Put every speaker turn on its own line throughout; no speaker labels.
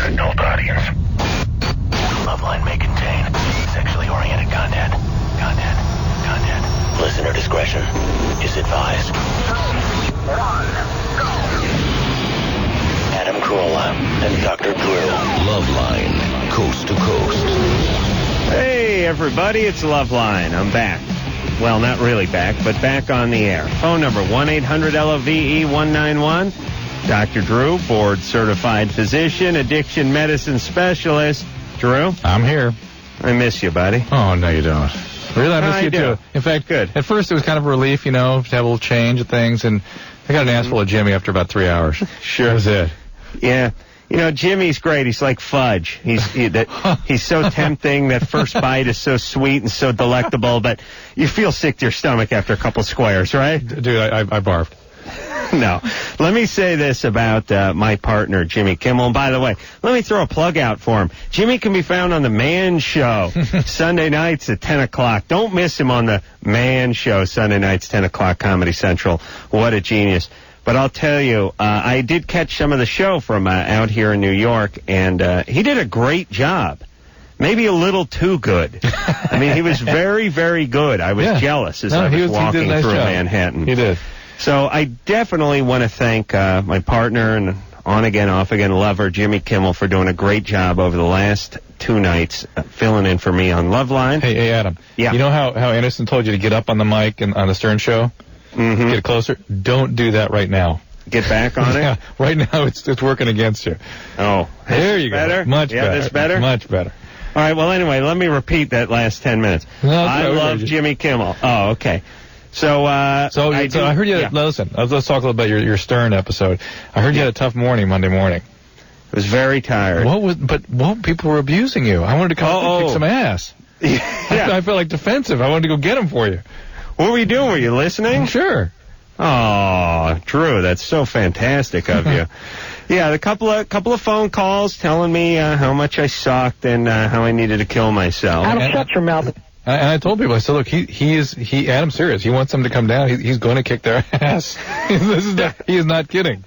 Adult audience.
Loveline may contain sexually oriented content. Listener discretion is advised. 2, 1, go. Adam Carolla and Dr. Drew. Loveline, coast to coast.
Hey, everybody, it's Loveline. I'm back. Well, not really back, but back on the air. Phone number 1-800-LOVE-191. Dr. Drew, board-certified physician, addiction medicine specialist. Drew?
I'm here.
I miss you, buddy.
Oh, no, you don't. Really, I miss you, too. In fact,
good.
At first, it was kind of a relief, to have a little change of things, and I got an ass full of Jimmy after about 3 hours.
Sure.
That was it.
Yeah. Jimmy's great. He's like fudge. He's so tempting. That first bite is so sweet and so delectable, but you feel sick to your stomach after a couple squares, right?
Dude, I barfed.
No. Let me say this about my partner, Jimmy Kimmel. And by the way, let me throw a plug out for him. Jimmy can be found on The Man Show, Sunday nights at 10 o'clock. Don't miss him on The Man Show, Sunday nights, 10 o'clock, Comedy Central. What a genius. But I'll tell you, I did catch some of the show from out here in New York, and he did a great job. Maybe a little too good. I mean, he was very, very good. I was jealous as I was walking through Manhattan.
He did.
So I definitely want to thank my partner and on-again, off-again lover, Jimmy Kimmel, for doing a great job over the last 2 nights filling in for me on Loveline.
Hey, Adam.
Yeah.
You know how Anderson told you to get up on the mic and on the Stern Show?
Mm-hmm.
Get closer? Don't do that right now.
Get back on it?
Yeah, right now it's working against you.
Oh.
There you
better?
go. Much better.
This better?
Much better.
All right, well, anyway, let me repeat that last 10 minutes.
No,
I love Jimmy Kimmel. Oh, okay. So I
heard you. Listen, let's talk a little about your Stern episode. I heard you had a tough morning Monday morning.
I was very tired.
People were abusing you. I wanted to come up and kick some ass.
Yeah.
I felt like defensive. I wanted to go get them for you.
What were you doing? Were you listening?
Sure.
Oh, Drew, that's so fantastic of you. Yeah, a couple of phone calls telling me how much I sucked and how I needed to kill myself.
Adam, shut your mouth.
And I told people, I said, look, Adam's serious. He wants them to come down. He's going to kick their ass. He is not kidding.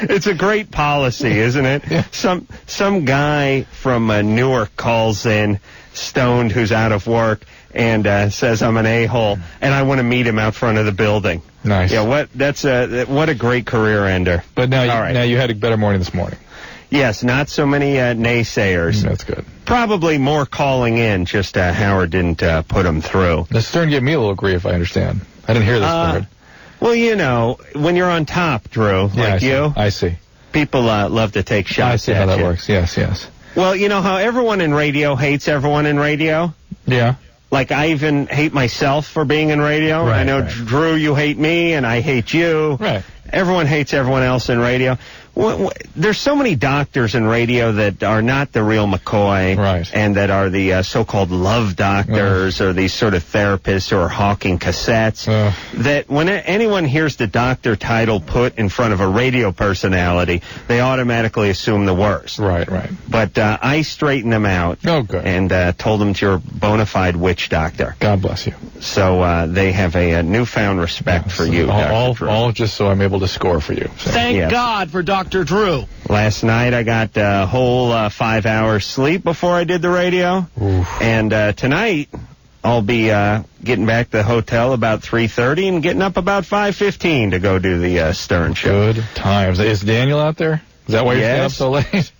It's a great policy, isn't it?
Yeah.
Some guy from Newark calls in, stoned, who's out of work, and says I'm an a-hole, and I want to meet him out front of the building.
Nice.
Yeah, what a great career ender.
But now you had a better morning this morning.
Yes, not so many naysayers.
That's good.
Probably more calling in, just Howard didn't put him through.
The Stern gave me a little grief, I understand. I didn't hear this part.
Well, when you're on top, Drew,
I see.
People love to take shots at you.
I see how that works, yes.
Well, you know how everyone in radio hates everyone in radio?
Yeah.
Like, I even hate myself for being in radio.
Right,
I know, Drew, you hate me, and I hate you.
Right.
Everyone hates everyone else in radio. There's so many doctors in radio that are not the real McCoy,
right,
and that are the so-called love doctors or these sort of therapists who are hawking cassettes, that when anyone hears the doctor title put in front of a radio personality, they automatically assume the worst.
Right.
But I straightened them out.
Oh, good.
And told them you're a bona fide witch doctor.
God bless you.
So they have a newfound respect for you, Dr. Drew.
All just so I'm able to score for you. So.
Thank God for Dr. Drew.
Last night I got a whole 5 hours sleep before I did the radio.
Oof.
And tonight I'll be getting back to the hotel about 3:30 and getting up about 5:15 to go do the Stern show.
Good times. Is Daniel out there? Is that why you're staying up so late?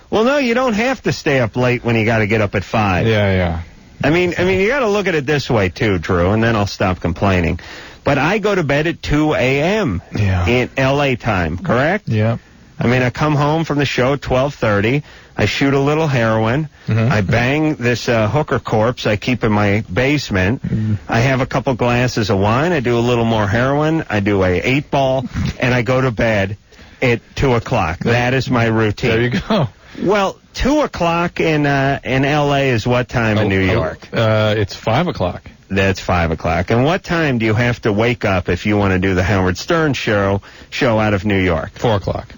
Well, no, you don't have to stay up late when you got to get up at 5.
Yeah.
I mean, you got to look at it this way too, Drew, and then I'll stop complaining. But I go to bed at 2 a.m. in L.A. time, correct?
Yeah.
I mean, I come home from the show at 12:30. I shoot a little heroin. I bang this hooker corpse I keep in my basement. I have a couple glasses of wine. I do a little more heroin. I do a 8-ball, and I go to bed at 2 o'clock. That is my routine.
There you go.
Well, 2 o'clock in L.A. is what time in New York?
It's 5 o'clock.
That's 5 o'clock. And what time do you have to wake up if you want to do the Howard Stern show out of New York?
4 o'clock.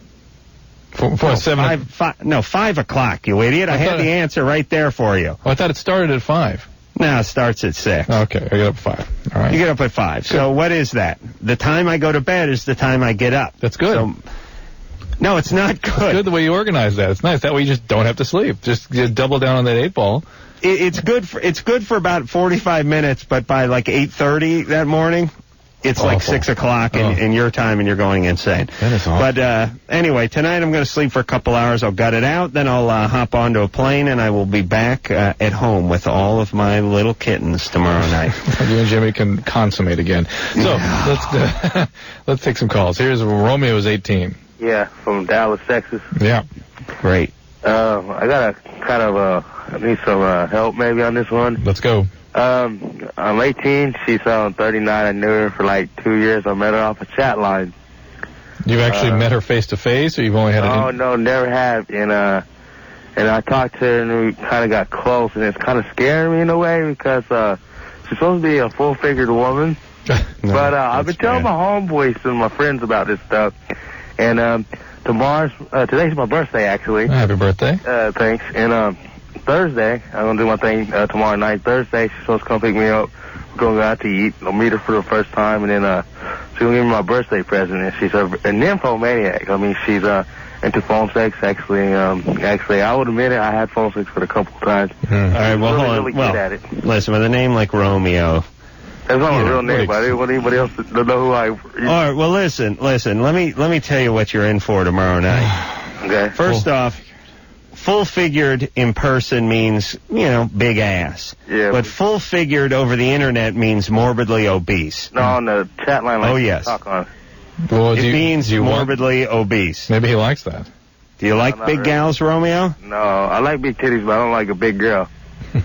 7
5 o'clock, you idiot. I had the answer right there for you.
Oh, I thought it started at 5.
No, it starts at 6.
Okay, I get up at 5. All right.
You get up at 5. So what is that? The time I go to bed is the time I get up.
That's good.
So No, it's not good.
It's good the way you organize that. It's nice. That way you just don't have to sleep. Just double down on that 8 ball.
It's good for about 45 minutes, but by like 8:30 that morning, it's like 6 o'clock in your time, and you're going insane.
That is awful.
But anyway, tonight I'm going to sleep for a couple hours. I'll gut it out. Then I'll hop onto a plane, and I will be back at home with all of my little kittens tomorrow night.
You and Jimmy can consummate again. So let's take some calls. Here's Romeo is 18.
Yeah, from Dallas, Texas.
Yeah.
Great.
I got I need some help maybe on this one.
Let's go.
I'm 18. She's 39. I knew her for like 2 years. I met her off a chat line.
You've actually met her face to face, or you've only had
Oh, no, never have. And I talked to her, and we kind of got close, and it's kind of scaring me in a way because she's supposed to be a full-figured woman. But I've been telling my homeboys and my friends about this stuff. And today's my birthday, actually.
Happy birthday.
Thanks. And Thursday, I'm going to do my thing tomorrow night. Thursday, she's supposed to come pick me up. We're going to go out to eat. I'll meet her for the first time, and then she's going to give me my birthday present. And she's a nymphomaniac. I mean, she's into phone sex, actually. Actually, I would admit it, I had phone sex for a couple of times.
All right, well, hold on.
Really good at it.
Listen, with a name like Romeo.
That's not my real name, but I didn't want anybody else to know who I...
All right, well, listen. Let me tell you what you're in for tomorrow night.
Okay.
First off, full-figured in person means, big ass.
Yeah.
But full-figured over the internet means morbidly obese.
No, on the chat line.
Oh, yes.
Talk on.
Well,
It means morbidly obese.
Maybe he likes that.
Do you like big gals, Romeo?
No, I like big titties, but I don't like a big girl.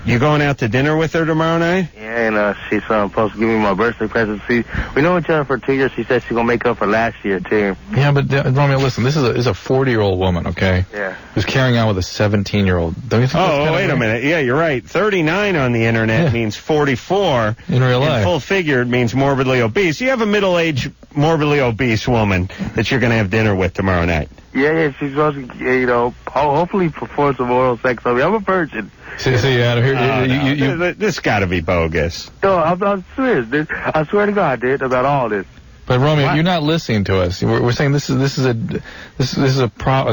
You going out to dinner with her tomorrow night?
Yeah, and she's supposed to give me my birthday present. See, we know each other for 2 years. She said she's going to make up for last year, too.
Yeah, but Romeo, listen, this is a 40-year-old woman, okay?
Yeah.
Who's carrying on with a 17-year-old. Don't you think that's kind of
wait a
weird?
minute. Yeah, you're right. 39 on the internet means 44.
In real life.
And full-figured means morbidly obese. You have a middle-aged, morbidly obese woman that you're going to have dinner with tomorrow night.
Yeah, she's supposed to, hopefully perform some oral sex on me. I'm a virgin.
See, Adam, here,
This got to be bogus.
No, I'm serious, dude. I swear to God, dude, about all this.
But Romeo, you're not listening to us. We're saying this is a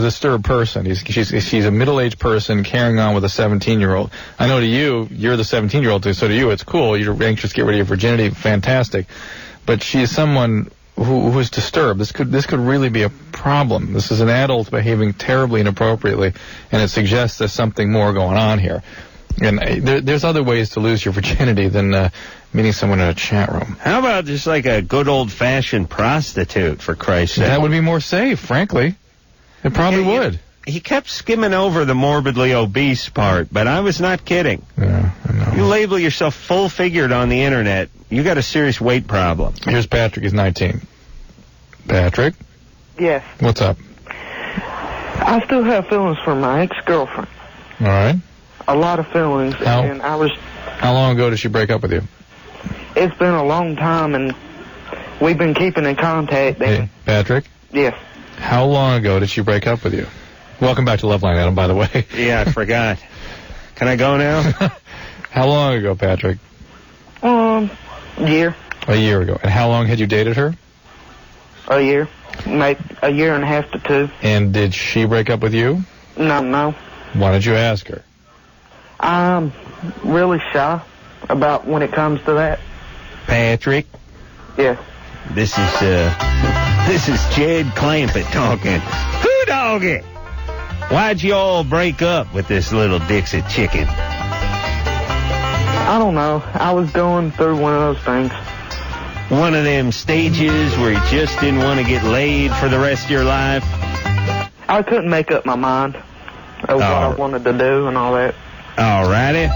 disturbed person. She's a middle-aged person carrying on with a 17-year-old. I know to you, you're the 17-year-old too. So to you, it's cool. You're anxious to get rid of your virginity. Fantastic. But she is someone who is disturbed. This could really be a problem. This is an adult behaving terribly inappropriately, and it suggests there's something more going on here. And there's other ways to lose your virginity than meeting someone in a chat room.
How about just like a good old-fashioned prostitute, for Christ's sake?
That would be more safe, frankly. It probably would.
He kept skimming over the morbidly obese part, but I was not kidding.
Yeah, I know.
You label yourself full-figured on the internet, you got a serious weight problem.
Here's Patrick. He's 19. Patrick?
Yes.
What's up?
I still have feelings for my ex-girlfriend.
All right.
A lot of feelings. And
How long ago did she break up with you?
It's been a long time, and we've been keeping in contact.
Hey, Patrick?
Yes.
How long ago did she break up with you? Welcome back to Loveline, Adam, by the way.
Yeah, I forgot. Can I go now?
How long ago, Patrick?
Year.
A year ago. And how long had you dated her?
A year. Maybe a year and a half to 2.
And did she break up with you?
No.
Why did you ask her?
I'm really shy about when it comes to that.
Patrick?
Yes.
This is Jed Clampett talking. Who doggy? Why'd you all break up with this little Dixie chicken?
I don't know. I was going through one of those things.
One of them stages where you just didn't want to get laid for the rest of your life?
I couldn't make up my mind of what I wanted to do and all that.
All righty.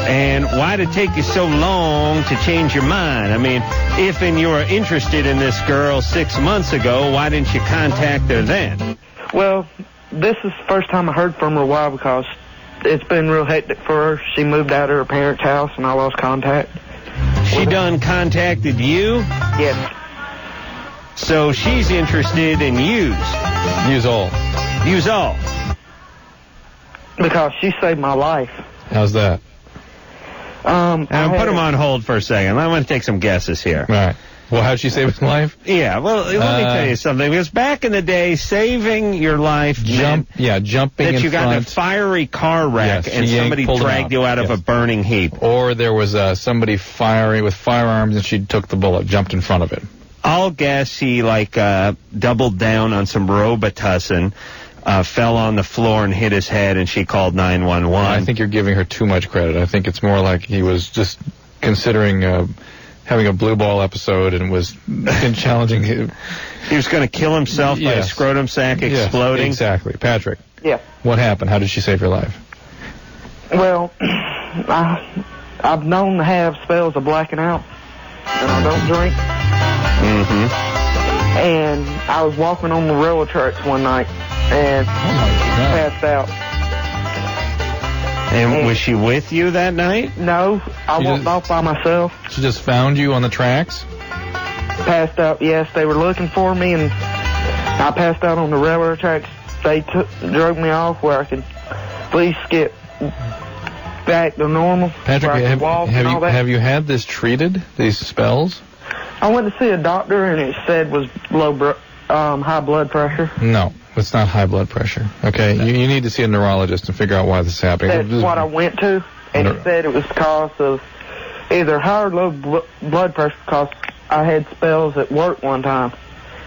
And why did it take you so long to change your mind? I mean, if you were interested in this girl 6 months ago, why didn't you contact her then?
Well, this is the first time I heard from her a while because it's been real hectic for her. She moved out of her parents' house and I lost contact.
She done contacted you?
Yes.
So she's interested in yous.
Use all.
Yous all.
Because she saved my life.
How's that?
Put him on hold for a second. I want to take some guesses here.
All right. Well, how'd she save his life?
Yeah, well, let me tell you something. Because back in the day, saving your life meant
jumping
that
in
you got in a
front.
fiery car wreck
Yes,
and somebody
pulled him
dragged you out of a burning heap.
Or there was somebody firing with firearms and she took the bullet, jumped in front of it.
I'll guess he, doubled down on some Robitussin, fell on the floor and hit his head, and she called 911.
I think you're giving her too much credit. I think it's more like he was just considering having a blue ball episode and was challenging him.
He was going to kill himself by a scrotum sac exploding?
Yes, exactly. Patrick.
Yeah.
What happened? How did she save your life?
Well, I've known to have spells of blacking out, and I don't drink.
Mm-hmm.
And I was walking on the railroad tracks one night and passed out.
And was she with you that night?
No, I walked off by myself.
She just found you on the tracks?
Passed out, yes. They were looking for me, and I passed out on the railroad tracks. They drove me off where I could at least get back to normal.
Patrick,
where I could walk and all that.
have you had this treated, these spells?
I went to see a doctor, and it said was high blood pressure.
No, it's not high blood pressure. Okay, you need to see a neurologist and figure out why this is happening.
That's what I went to, and he said it was because of either high or low blood pressure, because I had spells at work one time,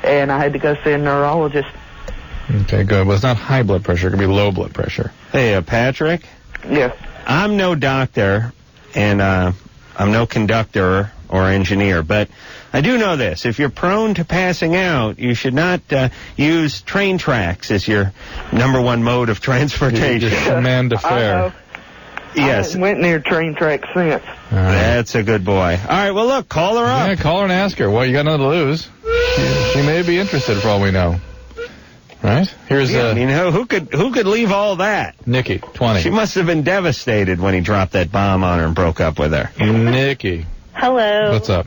and I had to go see a neurologist.
Okay, good. Well, it's not high blood pressure. It could be low blood pressure.
Hey, Patrick?
Yes.
I'm no doctor, and I'm no conductor or engineer, but I do know this. If you're prone to passing out, you should not use train tracks as your number one mode of transportation.
Command a fare.
Yes.
I haven't went near train tracks since.
That's a good boy. All right, well, look, call her up.
Yeah, call her and ask her. Well, you got nothing to lose. She may be interested for all we know. Right? Here's
who could leave all that?
Nikki, 20.
She must have been devastated when he dropped that bomb on her and broke up with her.
Nikki.
Hello.
What's up?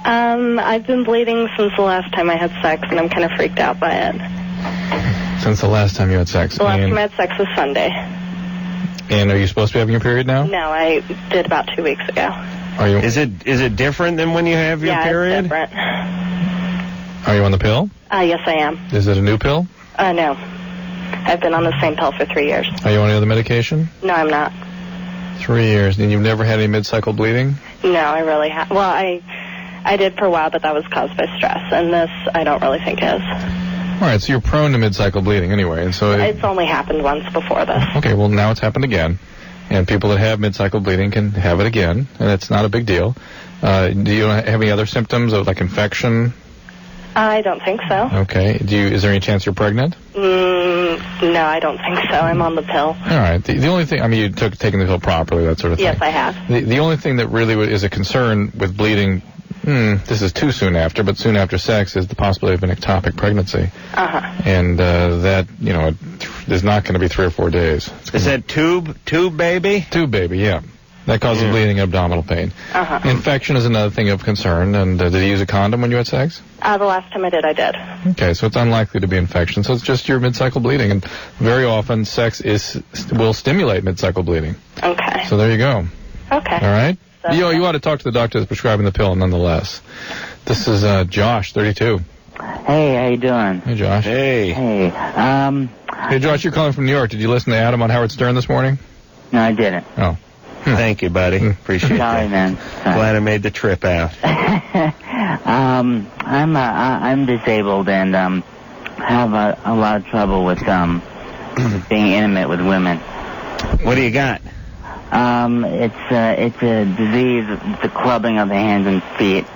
I've been bleeding since the last time I had sex, and I'm kind of freaked out by it.
Since the last time you had sex?
The last time I had sex was Sunday.
And are you supposed to be having your period now?
No, I did about 2 weeks ago.
Are you?
Is it different than when you have your period?
Yeah, it's different.
Are you on the pill?
Yes, I am.
Is it a new pill?
No. I've been on the same pill for 3 years.
Are you on any other medication?
No, I'm not.
3 years. And you've never had any mid-cycle bleeding?
No, I really have. Well, I did for a while, but that was caused by stress. And this, I don't really think is.
All right, so you're prone to mid-cycle bleeding anyway. And so
it's only happened once before this.
Okay, well, now it's happened again. And people that have mid-cycle bleeding can have it again. And it's not a big deal. Do you have any other symptoms of, like, infection?
I don't think so.
Okay. Is there any chance you're pregnant?
No, I don't think so. I'm on the pill.
All right. The only thing, you taking the pill properly, that sort of thing.
Yes, I have.
The only thing that really is a concern with bleeding, this is too soon after, but soon after sex, is the possibility of an ectopic pregnancy.
Uh-huh.
And that, there's not going to be 3 or 4 days.
Is that tube baby?
Tube baby, yeah. That causes bleeding and abdominal pain.
Uh-huh.
Infection is another thing of concern. And did you use a condom when you had sex?
The last time I did, I did.
Okay, so it's unlikely to be infection. So it's just your mid-cycle bleeding. And very often, sex will stimulate mid-cycle bleeding.
Okay.
So there you go.
Okay.
All right? So, you ought to talk to the doctor that's prescribing the pill nonetheless. This is Josh, 32.
Hey, how you doing?
Hey, Josh.
Hey.
Hey,
Hey, Josh, you're calling from New York. Did you listen to Adam on Howard Stern this morning?
No, I didn't.
Oh.
Thank you, buddy. Appreciate
Sorry,
that.
man. Sorry.
Glad I made the trip out.
I'm disabled and have a lot of trouble with being intimate with women.
What do you got?
It's a disease, the clubbing of the hands and feet.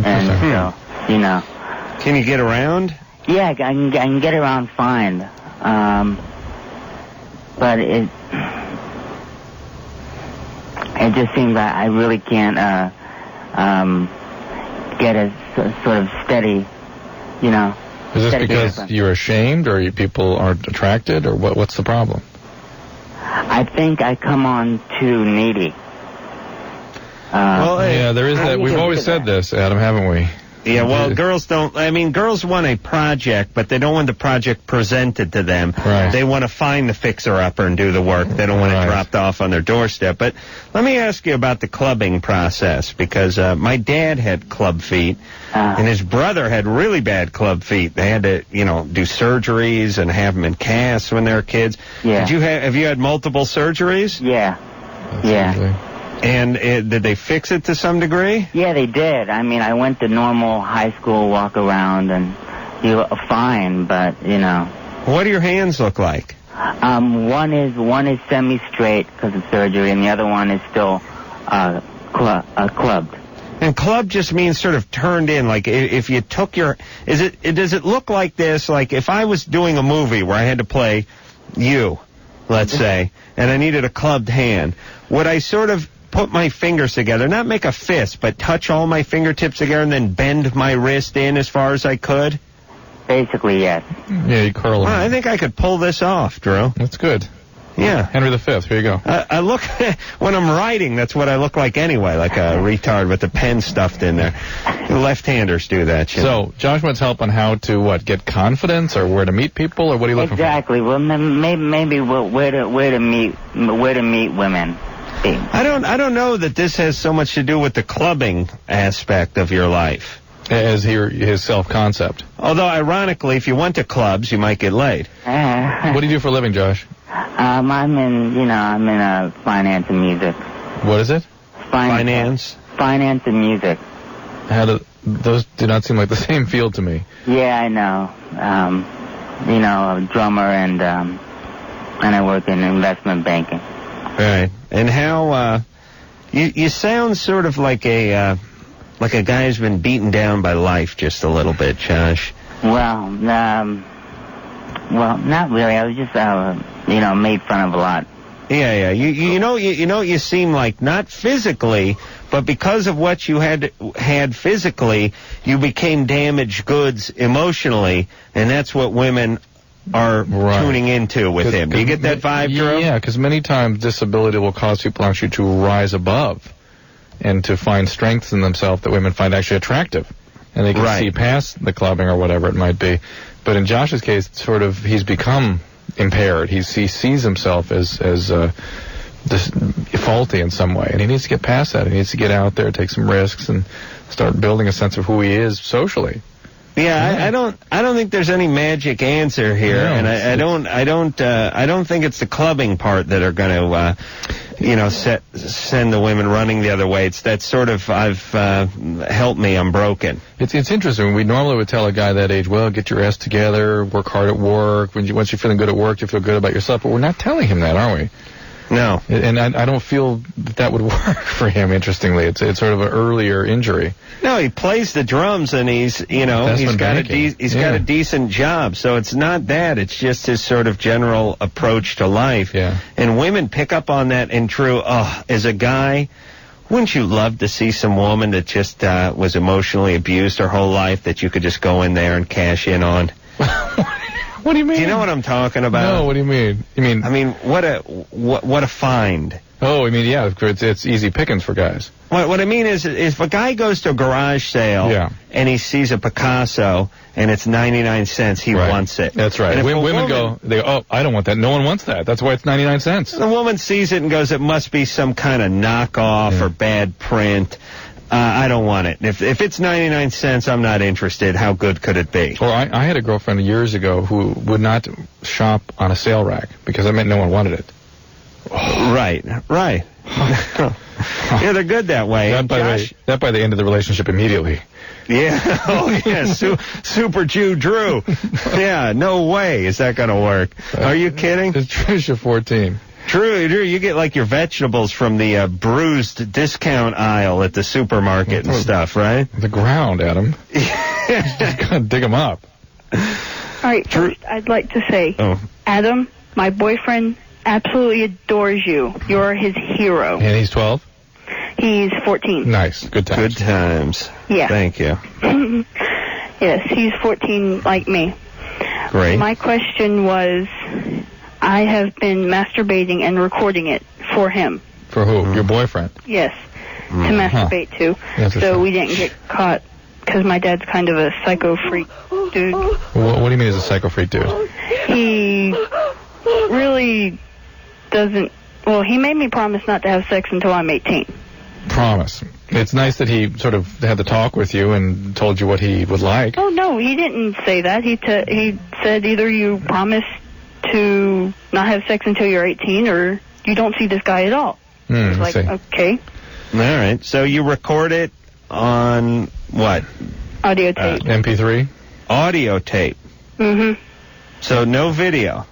And so,
Can you get around?
Yeah, I can get around fine. But it just seems I really can't get a sort of steady,
Is this because you're ashamed, or people aren't attracted, or what's the problem?
I think I come on too needy.
Yeah, there is that. We've always said this, Adam, haven't we?
Yeah, well, girls don't. I mean, girls want a project, but they don't want the project presented to them.
Right.
They want to find the fixer-upper and do the work. They don't want it dropped off on their doorstep. But let me ask you about the clubbing process, because my dad had club feet, and his brother had really bad club feet. They had to, do surgeries and have them in casts when they were kids.
Yeah.
Have you had multiple surgeries?
Yeah. Yeah.
And did they fix it to some degree?
Yeah, they did. I mean, I went to normal high school walk around, and you were fine, but,
What do your hands look like?
One is semi-straight because of surgery, and the other one is still clubbed.
And club just means sort of turned in. Like if you took your, does it look like this? Like if I was doing a movie where I had to play you, let's say, and I needed a clubbed hand, would I sort of put my fingers together, not make a fist, but touch all my fingertips together and then bend my wrist in as far as I could?
Basically, yes.
Yeah, you curl them.
I think I could pull this off, Drew.
That's good.
Yeah.
Henry V, here you go.
I look, when I'm writing, that's what I look like anyway, like a retard with the pen stuffed in there. Left-handers do that,
So, Josh wants help on how to, get confidence, or where to meet people, or what are you looking for?
Exactly. Well, maybe where to meet women.
I don't know that this has so much to do with the clubbing aspect of your life.
As his self-concept.
Although, ironically, if you went to clubs, you might get laid.
What do you do for a living, Josh?
I'm in finance and music.
What is it?
Finance and music.
Those do not seem like the same field to me.
Yeah, I know. A drummer, and I work in investment banking.
Right. And how, you sound sort of like a guy who's been beaten down by life just a little bit, Josh.
Well, not really. I was just, made fun of a lot.
Yeah. You seem like, not physically, but because of what you had physically, you became damaged goods emotionally, and that's what women are tuning into with him. Do you get that vibe, Drew?
Yeah, because many times disability will cause people actually to rise above and to find strengths in themselves that women find actually attractive. And they can see past the clubbing or whatever it might be. But in Josh's case, it's sort of, he's become impaired. He sees himself as faulty in some way, and he needs to get past that. He needs to get out there, take some risks, and start building a sense of who he is socially.
Yeah, I don't think there's any magic answer here, and I don't think it's the clubbing part that are going to, send the women running the other way. It's that sort of, help me, I'm broken.
It's interesting. We normally would tell a guy that age, well, get your ass once you're feeling good at work, you feel good about yourself. But we're not telling him that, are we?
No.
And I don't feel that would work for him, interestingly. It's sort of an earlier injury.
No, he plays the drums, and he's got a decent job. So it's not that. It's just his sort of general approach to life.
Yeah.
And women pick up on that. And Drew, as a guy, wouldn't you love to see some woman that just was emotionally abused her whole life that you could just go in there and cash in on?
What do you mean?
Do you know what I'm talking about?
No, what do you mean?
What a find.
Oh, yeah, it's easy pickings for guys.
What I mean is if a guy goes to a garage sale and he sees a Picasso and it's 99 cents, he wants it.
That's right.
And
women go, I don't want that. No one wants that. That's why it's 99 cents.
The woman sees it and goes, it must be some kind of knockoff or bad print. I don't want it. If it's 99 cents, I'm not interested. How good could it be?
Or I had a girlfriend years ago who would not shop on a sale rack because that meant no one wanted it.
Right. Yeah, they're good that way.
That by the end of the relationship immediately.
Yeah. Super Jew Drew. Yeah, no way is that going to work. Are you kidding?
It's Trisha 14.
Drew, you get like your vegetables from the bruised discount aisle at the supermarket and stuff, right?
The ground, Adam. Just gotta dig them up.
All right, first I'd like to say, Adam, my boyfriend absolutely adores you. You're his hero.
And he's 12?
He's 14.
Nice. Good times.
Good times.
Yeah.
Thank you.
Yes, he's 14 like me.
Great.
My question was, I have been masturbating and recording it for him.
For who? Your boyfriend?
Yes, to masturbate to. So we didn't get caught because my dad's kind of a psycho freak dude.
What do you mean he's a psycho freak dude?
He really doesn't... Well, he made me promise not to have sex until I'm 18.
Promise. It's nice that he sort of had the talk with you and told you what he would like.
Oh, no, he didn't say that. He said either you promise to not have sex until you're 18 or you don't see this guy at all. I was like, okay.
All right. So you record it on what?
Audio tape.
MP3?
Audio tape.
Mm-hmm.
So no video?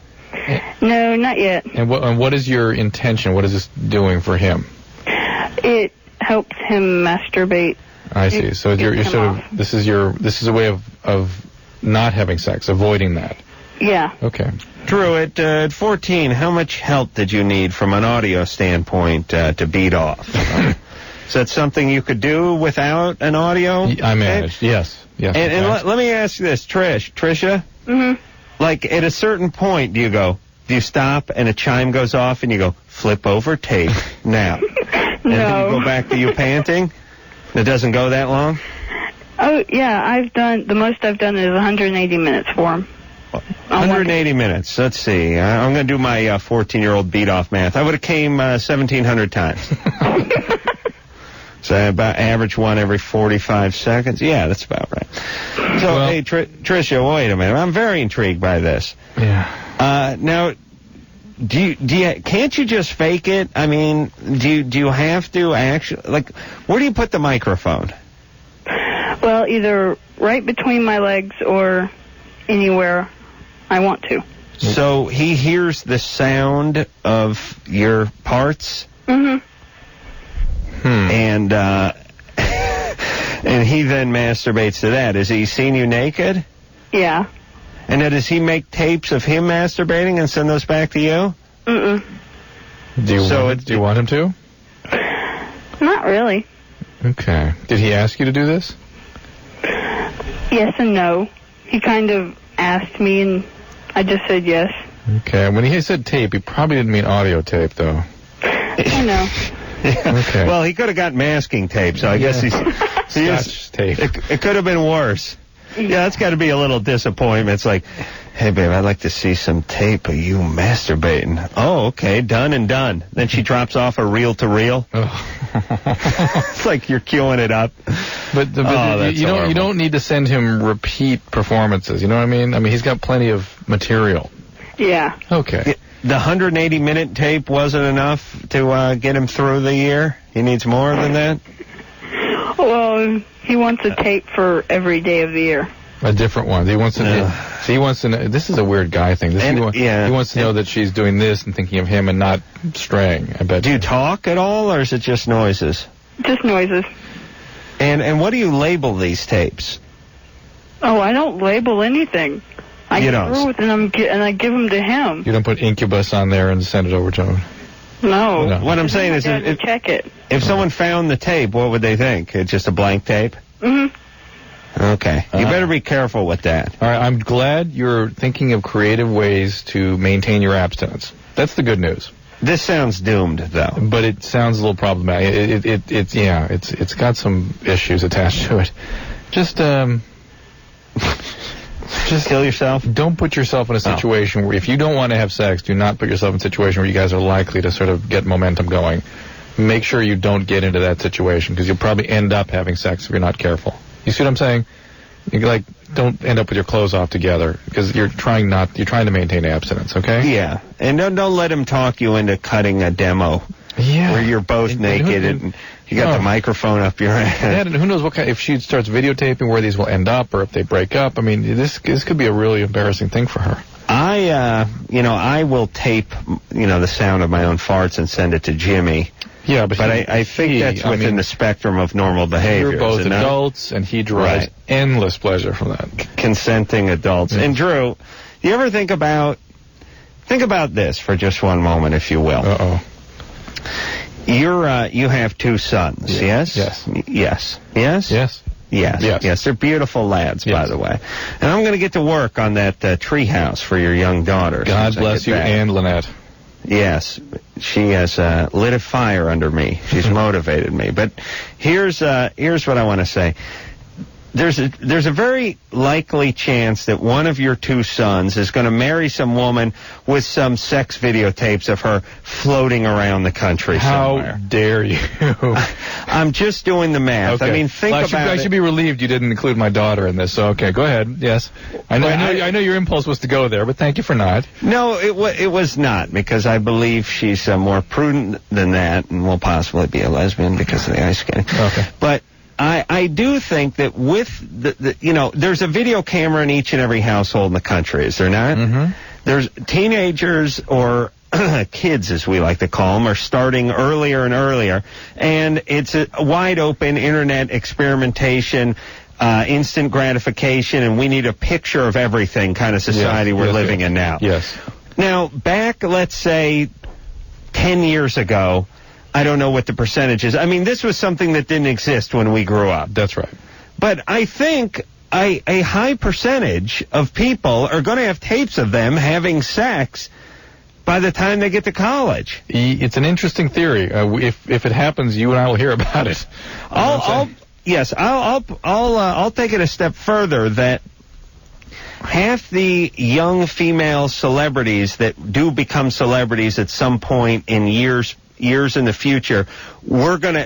No, not yet.
And what is your intention? What is this doing for him?
It helps him masturbate.
I see. So you're sort of this is a way of not having sex, avoiding that.
Yeah.
Okay.
Drew, at 14, how much help did you need from an audio standpoint to beat off? Is that something you could do without an audio?
I managed. Yes.
And let me ask you this, Trisha.
Mm-hmm.
Like, at a certain point, do you stop and a chime goes off and you go, flip over tape now? And then you go back to you panting? It doesn't go that long?
Oh, yeah, the most I've done is 180 minutes for him.
180 minutes. Let's see. I'm going to do my 14-year-old beat-off math. I would have came 1,700 times. So about average one every 45 seconds. Yeah, that's about right. So, hey, Tricia, wait a minute. I'm very intrigued by this.
Yeah.
Now, can't you just fake it? I mean, do you have to actually, like, where do you put the microphone?
Well, either right between my legs or anywhere I want to.
So he hears the sound of your parts?
Mm-hmm.
And and he then masturbates to that. Has he seen you naked?
Yeah.
And then does he make tapes of him masturbating and send those back to you?
Mm-mm.
Do you want him to?
Not really.
Okay. Did he ask you to do this?
Yes and no. He kind of asked me, and I just said yes.
Okay. When he said tape, he probably didn't mean audio tape, though.
I know.
Okay.
Well, he could have got masking tape, so I guess he's
Scotch tape.
It could have been worse. Yeah, that's got to be a little disappointment. It's like, hey, babe, I'd like to see some tape of you masturbating. Oh, okay, done and done. Then she drops off a reel-to-reel. It's like you're queuing it up.
But you don't need to send him repeat performances. You know what I mean? I mean, he's got plenty of material.
Yeah.
Okay.
The 180-minute tape wasn't enough to get him through the year? He needs more than that?
Well, he wants a tape for every day of the year.
A different one. He wants to know. This is a weird guy thing. He wants to know that she's doing this and thinking of him and not straying, I bet.
Do you talk at all, or is it just noises?
Just noises.
And what do you label these tapes?
Oh, I don't label anything. I get through with them and I give them to him.
You don't put Incubus on there and send it over to him?
No.
What I'm saying is,
check it.
If someone found the tape, what would they think? It's just a blank tape?
Mm-hmm.
Okay. You better be careful with that.
All right. I'm glad you're thinking of creative ways to maintain your abstinence. That's the good news.
This sounds doomed, though.
But it sounds a little problematic. It's got some issues attached to it. Just
kill yourself?
Don't put yourself in a situation where, if you don't want to have sex, do not put yourself in a situation where you guys are likely to sort of get momentum going. Make sure you don't get into that situation, because you'll probably end up having sex if you're not careful. You see what I'm saying? Don't end up with your clothes off together, because you're trying to maintain abstinence, okay?
Yeah. And don't let him talk you into cutting a demo.
Yeah.
Where you're both naked and you got the microphone up your head.
And who knows if she starts videotaping where these will end up, or if they break up. I mean, this could be a really embarrassing thing for her.
I will tape, the sound of my own farts and send it to Jimmy.
Yeah, but
I think that's within the spectrum of normal behavior.
You're both adults, and he derives endless pleasure from that.
Consenting adults. Yeah. And Drew, you ever think about this for just one moment, if you will?
Uh-oh.
You have two sons, yes?
Yes.
Yes. Yes?
Yes.
Yes. Yes. They're beautiful lads, by the way. And I'm going to get to work on that tree house for your young daughter.
God bless you and Lynette.
Yes. She has lit a fire under me. She's motivated me. But here's what I want to say. there's a very likely chance that one of your two sons is going to marry some woman with some sex videotapes of her floating around the country somewhere.
How dare you?
I'm just doing the math.
Okay.
I mean, think about it.
I should be relieved you didn't include my daughter in this. So, okay, go ahead. Yes. I know your impulse was to go there, but thank you for not.
No, it was not, because I believe she's more prudent than that and will possibly be a lesbian because of the ice skating.
Okay.
But I do think that with there's a video camera in each and every household in the country, is there not?
Mm-hmm.
There's teenagers, or kids as we like to call them, are starting earlier and earlier, and it's a wide open internet experimentation, instant gratification, and we need a picture of everything kind of society we're living in now.
Yes.
Now, back, let's say, 10 years ago, I don't know what the percentage is. I mean, this was something that didn't exist when we grew up.
That's right.
But I think a high percentage of people are going to have tapes of them having sex by the time they get to college.
It's an interesting theory. If it happens, you and I will hear about it.
I'll take it a step further that half the young female celebrities that do become celebrities at some point in years in the future,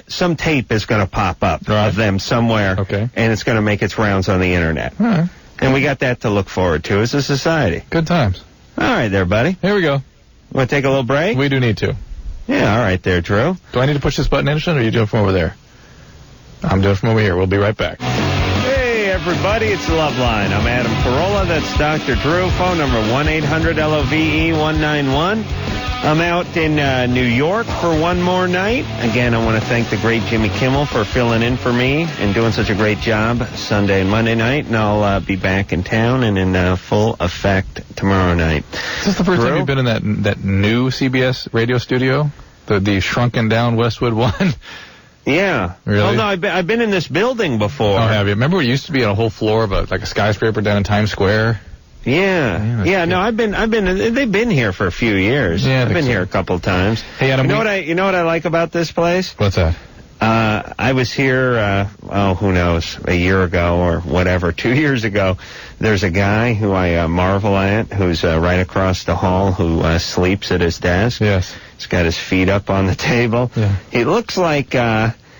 some tape is gonna pop up of them somewhere, and it's gonna make its rounds on the internet.
All right.
And we got that to look forward to as a society.
Good times.
All right there, buddy.
Here we go.
Want to take a little break?
We do need to.
Yeah, all right there, Drew.
Do I need to push this button, Anderson, or are you doing it from over there? I'm doing it from over here. We'll be right back.
Hey, everybody, it's Loveline. I'm Adam Carolla. That's Dr. Drew. Phone number 1-800-LOVE-191. I'm out in New York for one more night. Again, I want to thank the great Jimmy Kimmel for filling in for me and doing such a great job Sunday and Monday night. And I'll be back in town and in full effect tomorrow night.
Is this the first time you've been in that new CBS radio studio? The shrunken down Westwood one?
Yeah.
Really?
Oh, no, I've been in this building before.
Oh, have you? Remember it used to be on a whole floor of a skyscraper down in Times Square?
Yeah. No, I've been. They've been here for a few years.
Yeah,
I've been here a couple of times.
Hey, Adam,
you know what I like about this place?
What's that?
I was here. Who knows? A year ago or whatever. 2 years ago. There's a guy who I marvel at, who's right across the hall, who sleeps at his desk.
Yes.
He's got his feet up on the table.
Yeah.
He looks like.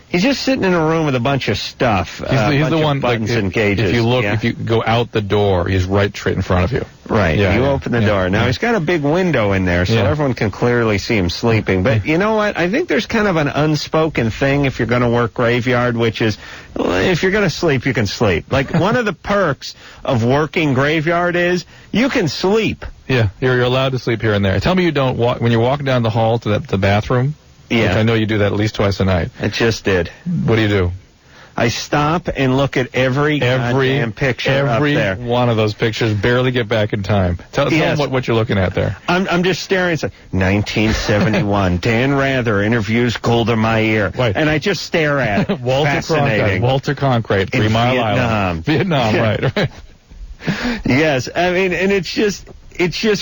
He's just sitting in a room with a bunch of stuff.
He's the one,
buttons and gauges.
If you look, if you go out the door, he's right straight in front of you.
Right. You open the door. Now, he's got a big window in there, so everyone can clearly see him sleeping. But you know what? I think there's kind of an unspoken thing if you're going to work graveyard, which is, if you're going to sleep, you can sleep. Like, one of the perks of working graveyard is you can sleep.
Yeah, you're allowed to sleep here and there. Tell me you don't walk, when you're walking down the hall to the bathroom.
Yeah.
Which I know you do that at least twice a night.
I just did.
What do?
I stop and look at every goddamn picture up there.
Every one of those pictures, barely get back in time. Tell them what you're looking at there.
I'm just staring. It's like 1971. Dan Rather interviews Golda Meir.
Right.
And I just stare at it.
Walter Cronkite, 3 Mile Island. Vietnam, right.
Yes, I mean, and it's just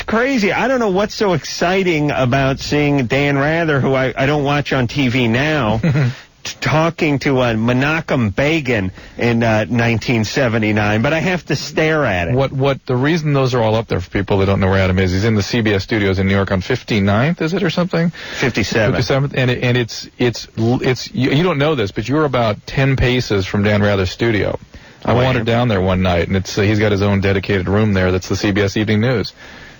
crazy. I don't know what's so exciting about seeing Dan Rather, who I don't watch on TV now, talking to Menachem Begin in 1979, but I have to stare at it.
What the reason those are all up there for people that don't know where Adam is, he's in the CBS studios in New York on 59th, is it, or something?
57th.
And it's you don't know this, but you're about 10 paces from Dan Rather's studio. I wandered down there one night, and he's got his own dedicated room there. That's the CBS Evening News.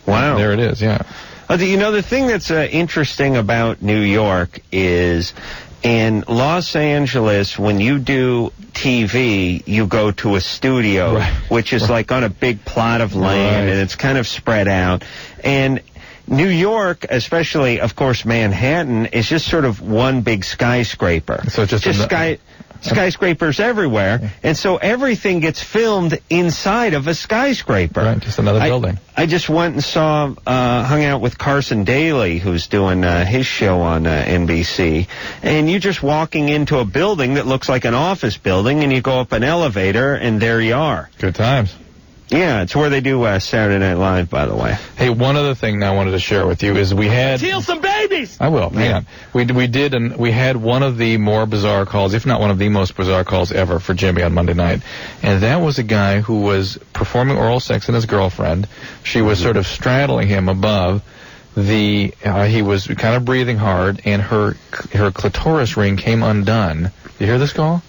Wow.
There it is. Yeah.
The thing that's interesting about New York is, in Los Angeles, when you do TV, you go to a studio, which is like on a big plot of land, and it's kind of spread out. And New York, especially, of course, Manhattan, is just sort of one big skyscraper.
So it's just
skyscrapers everywhere, and so everything gets filmed inside of a skyscraper.
Right, just another building.
I just went and hung out with Carson Daly, who's doing his show on NBC, and you're just walking into a building that looks like an office building, and you go up an elevator, and there you are.
Good times.
Yeah, it's where they do Saturday Night Live, by the way.
Hey, one other thing I wanted to share with you is we had...
Steal some baby! babies.
I will. Hang on. We had one of the more bizarre calls, if not one of the most bizarre calls ever for Jimmy on Monday night. And that was a guy who was performing oral sex on his girlfriend. She was sort of straddling him above. He was kind of breathing hard, and her clitoris ring came undone. You hear this call?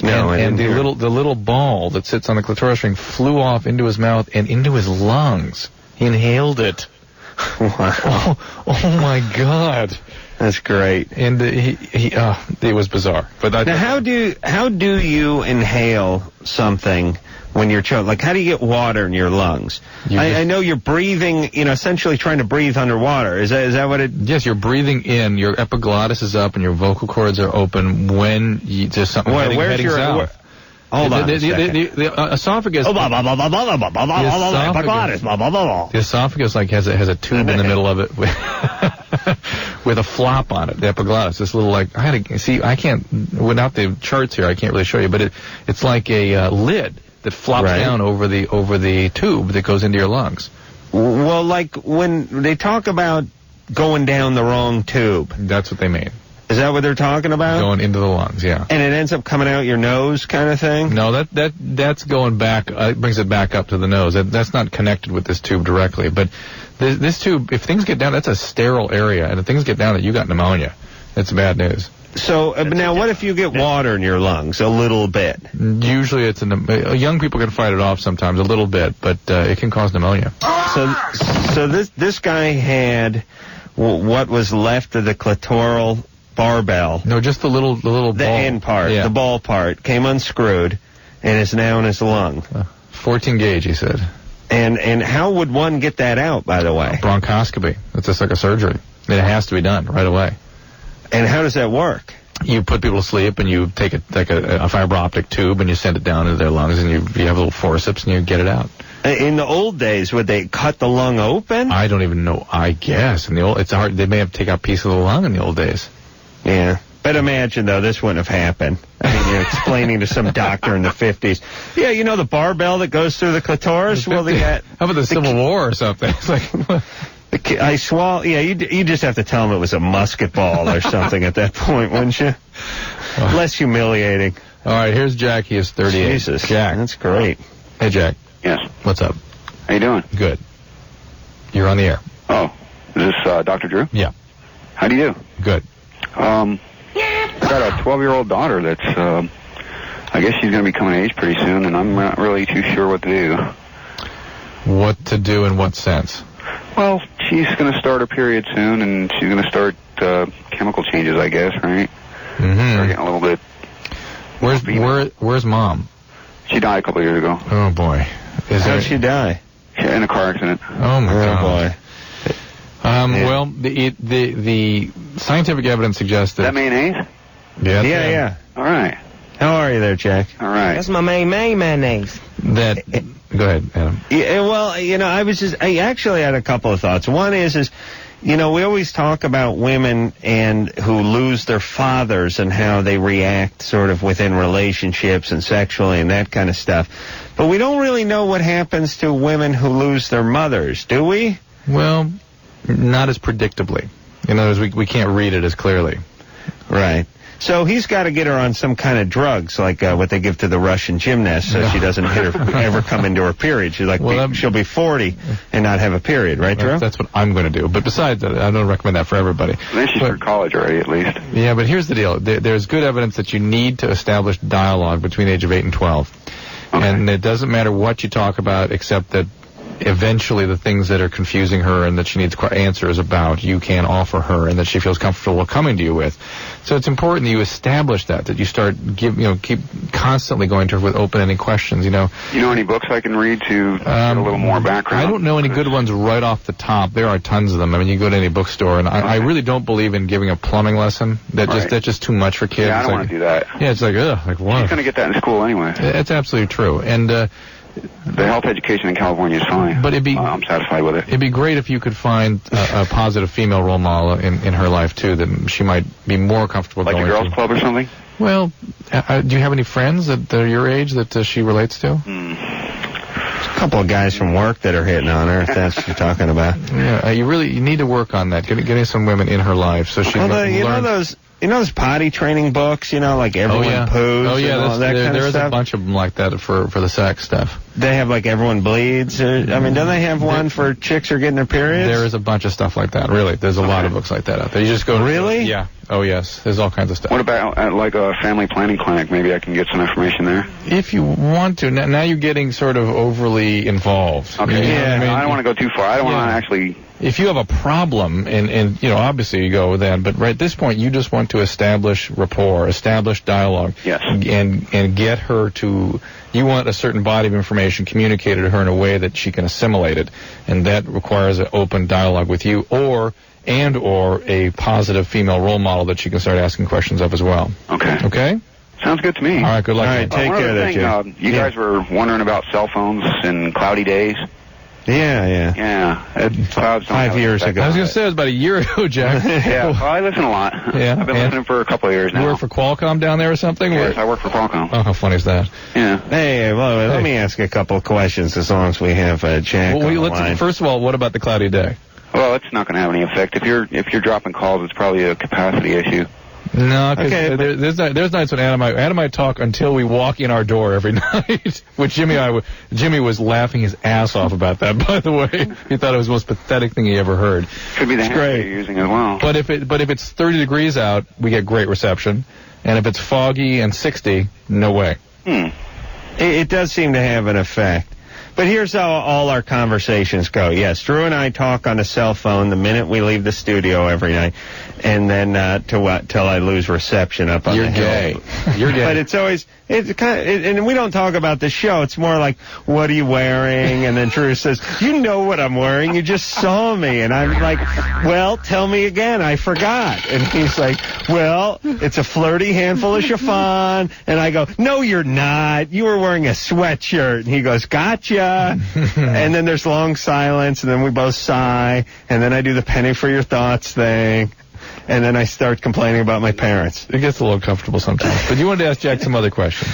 No,
and the little ball that sits on the clitoris ring flew off into his mouth and into his lungs. He inhaled it.
Wow.
Oh my God.
That's great.
And it was bizarre. But
now, how do you inhale something when you're choking? Like, how do you get water in your lungs? I know you're breathing, essentially trying to breathe underwater. Is that what it?
Yes, you're breathing in. Your epiglottis is up and your vocal cords are open when there's something heading south.
Hold on.
The esophagus. The esophagus has a tube in the middle of it with a flop on it. The epiglottis. This little I can't without the charts here. I can't really show you, but it's like a lid that flops down over the tube that goes into your lungs.
Well, like when they talk about going down the wrong tube.
That's what they mean.
Is that what they're talking about?
Going into the lungs, yeah.
And it ends up coming out your nose kind of thing?
No, that's going back, it brings it back up to the nose. That's not connected with this tube directly. But this tube, if things get down, that's a sterile area. And if things get down, you got pneumonia. That's bad news.
So, now what if you get water in your lungs a little bit?
Usually young people can fight it off sometimes a little bit, but it can cause pneumonia.
So this guy had what was left of the clitoral barbell.
No, just the little ball.
The end part, the ball part, came unscrewed and is now in his lung.
14 gauge, he said.
And how would one get that out, by the way?
Bronchoscopy. It's just like a surgery. It has to be done right away.
And how does that work?
You put people to sleep and you take a fiber optic tube and you send it down into their lungs and you have little forceps and you get it out.
In the old days, would they cut the lung open?
I don't even know. I guess it's hard. They may have to take out a piece of the lung in the old days.
Yeah. But imagine, though, this wouldn't have happened. I mean, you're explaining to some doctor in the 50s. Yeah, the barbell that goes through the clitoris? Well,
how about the Civil War or something? It's like...
I swallow. Yeah, you just have to tell him it was a musket ball or something at that point, wouldn't you? Less humiliating.
All right, here's Jack. He is 38.
Jesus,
Jack,
that's great.
Hey, Jack.
Yes.
What's up?
How you doing?
Good. You're on the air.
Oh, is this Dr. Drew?
Yeah.
How do you do?
Good.
I got a 12-year-old daughter that's, I guess she's going to be coming of age pretty soon, and I'm not really too sure what to do.
What to do in what sense?
Well, she's going to start her period soon, and she's going to start chemical changes, I guess, right?
Mm-hmm.
Start getting a little bit...
Where's Mom?
She died a couple of years ago.
Oh, boy.
How'd she die?
In a car accident.
Oh, my God.
Boy.
Well, the scientific evidence suggests that...
Is that mayonnaise?
Yeah.
All right.
How are you there, Jack?
All right.
That's my main mayonnaise.
Go ahead, Adam.
Yeah, well, I actually had a couple of thoughts. One is, we always talk about women who lose their fathers and how they react sort of within relationships and sexually and that kind of stuff. But we don't really know what happens to women who lose their mothers, do we?
Well, not as predictably. In other words, we can't read it as clearly.
Right. So he's got to get her on some kind of drugs, like what they give to the Russian gymnast, so she doesn't ever come into her period. She's like, she'll be 40 and not have a period, right, Drew?
That's what I'm going to do. But besides that, I don't recommend that for everybody.
Then she's through college already, at least.
Yeah, but here's the deal. There's good evidence that you need to establish dialogue between the age of 8 and 12. Okay. And it doesn't matter what you talk about, except that eventually the things that are confusing her and that she needs answers about, you can offer her and that she feels comfortable coming to you with. So it's important that you establish that you start keep constantly going to her with open-ended questions, You know
any books I can read to get a little more background?
I don't know any good ones right off the top. There are tons of them. I mean, you go to any bookstore, and I really don't believe in giving a plumbing lesson. That's just too much for kids.
Yeah, I don't want to do that.
Yeah, it's like, what?
She's going to get that in school anyway.
It's absolutely true. And
the health education in California is fine.
But
I'm satisfied with it.
It'd be great if you could find a positive female role model in her life, too, that she might be more comfortable going to.
Like a girls' club or something?
Well, do you have any friends that are your age that she relates to?
couple of guys from work that are hitting on her, if that's what you're talking about.
Yeah, you need to work on that. Getting some women in her life so she can learn.
You know those potty training books, like everyone poos and all that kind of stuff?
There's a bunch of them like that for the sex stuff.
They have like everyone bleeds. Don't they have one for chicks who are getting their periods?
There is a bunch of stuff like that, really. There's a lot of books like that out there. You just go...
Really?
Yeah. Oh, yes. There's all kinds of stuff.
What about like a family planning clinic? Maybe I can get some information there.
If you want to. Now you're getting sort of overly involved.
Okay. I don't want to go too far. I don't want to actually...
If you have a problem, and obviously you go then, but right at this point you just want to establish rapport, establish dialogue.
Yes.
And get her to... You want a certain body of information communicated to her in a way that she can assimilate it, and that requires an open dialogue with you, or a positive female role model that she can start asking questions of as well.
Okay.
Okay?
Sounds good to me.
All right, good luck.
All right, take care of that,
Jay. You guys were wondering about cell phones and cloudy days.
Yeah.
Clouds
5 years ago.
I was going to say it was about a year ago, Jack.
Yeah, well, I listen a lot.
Yeah.
I've been listening for a couple of years now.
You work for Qualcomm down there or something?
Yes, I work for Qualcomm.
Oh, how funny is that?
Yeah.
Hey, let me ask a couple of questions as long as we have Jack on the line.
First of all, what about the cloudy day?
Well, it's not going to have any effect. If you're dropping calls, it's probably a capacity issue.
No, because there's nights when Adam might talk until we walk in our door every night. Which Jimmy was laughing his ass off about that. By the way, he thought it was the most pathetic thing he ever heard.
Could be the handset you're using as well.
But if it's 30 degrees out, we get great reception, and if it's foggy and 60, no way.
It does seem to have an effect. But here's how all our conversations go. Yes, Drew and I talk on the cell phone the minute we leave the studio every night, and then till I lose reception up on the hill.
You're gay.
But it's always and we don't talk about the show. It's more like, what are you wearing? And then Drew says, you know what I'm wearing. You just saw me. And I'm like, well, tell me again. I forgot. And he's like, well, it's a flirty handful of chiffon. And I go, no, you're not. You were wearing a sweatshirt. And he goes, gotcha. And then there's long silence, and then we both sigh, and then I do the penny for your thoughts thing, and then I start complaining about my parents.
It gets a little uncomfortable sometimes. But you wanted to ask Jack some other questions.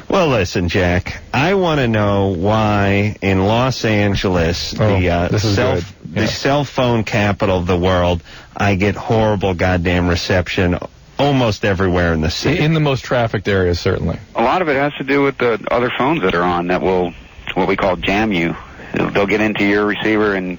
Well, listen, Jack, I want to know why in Los Angeles, the cell phone capital of the world, I get horrible goddamn reception almost everywhere in the city.
In the most trafficked areas, certainly.
A lot of it has to do with the other phones that are on that will, what we call jam you. They'll get into your receiver and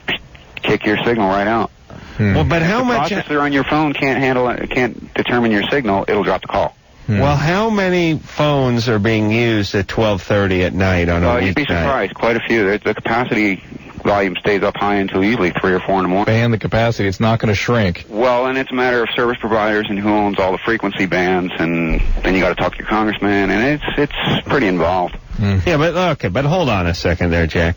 kick your signal right out.
Well, but how much...
the processor on your phone can't determine your signal, it'll drop the call.
Well, how many phones are being used at 12:30 at night on a weeknight?
You'd be surprised. Quite a few. The capacity volume stays up high until usually 3 or 4 in the morning.
Ban the capacity. It's not going to shrink.
Well, and it's a matter of service providers and who owns all the frequency bands, and then you got to talk to your congressman, and it's pretty involved.
Yeah, but hold on a second there, Jack.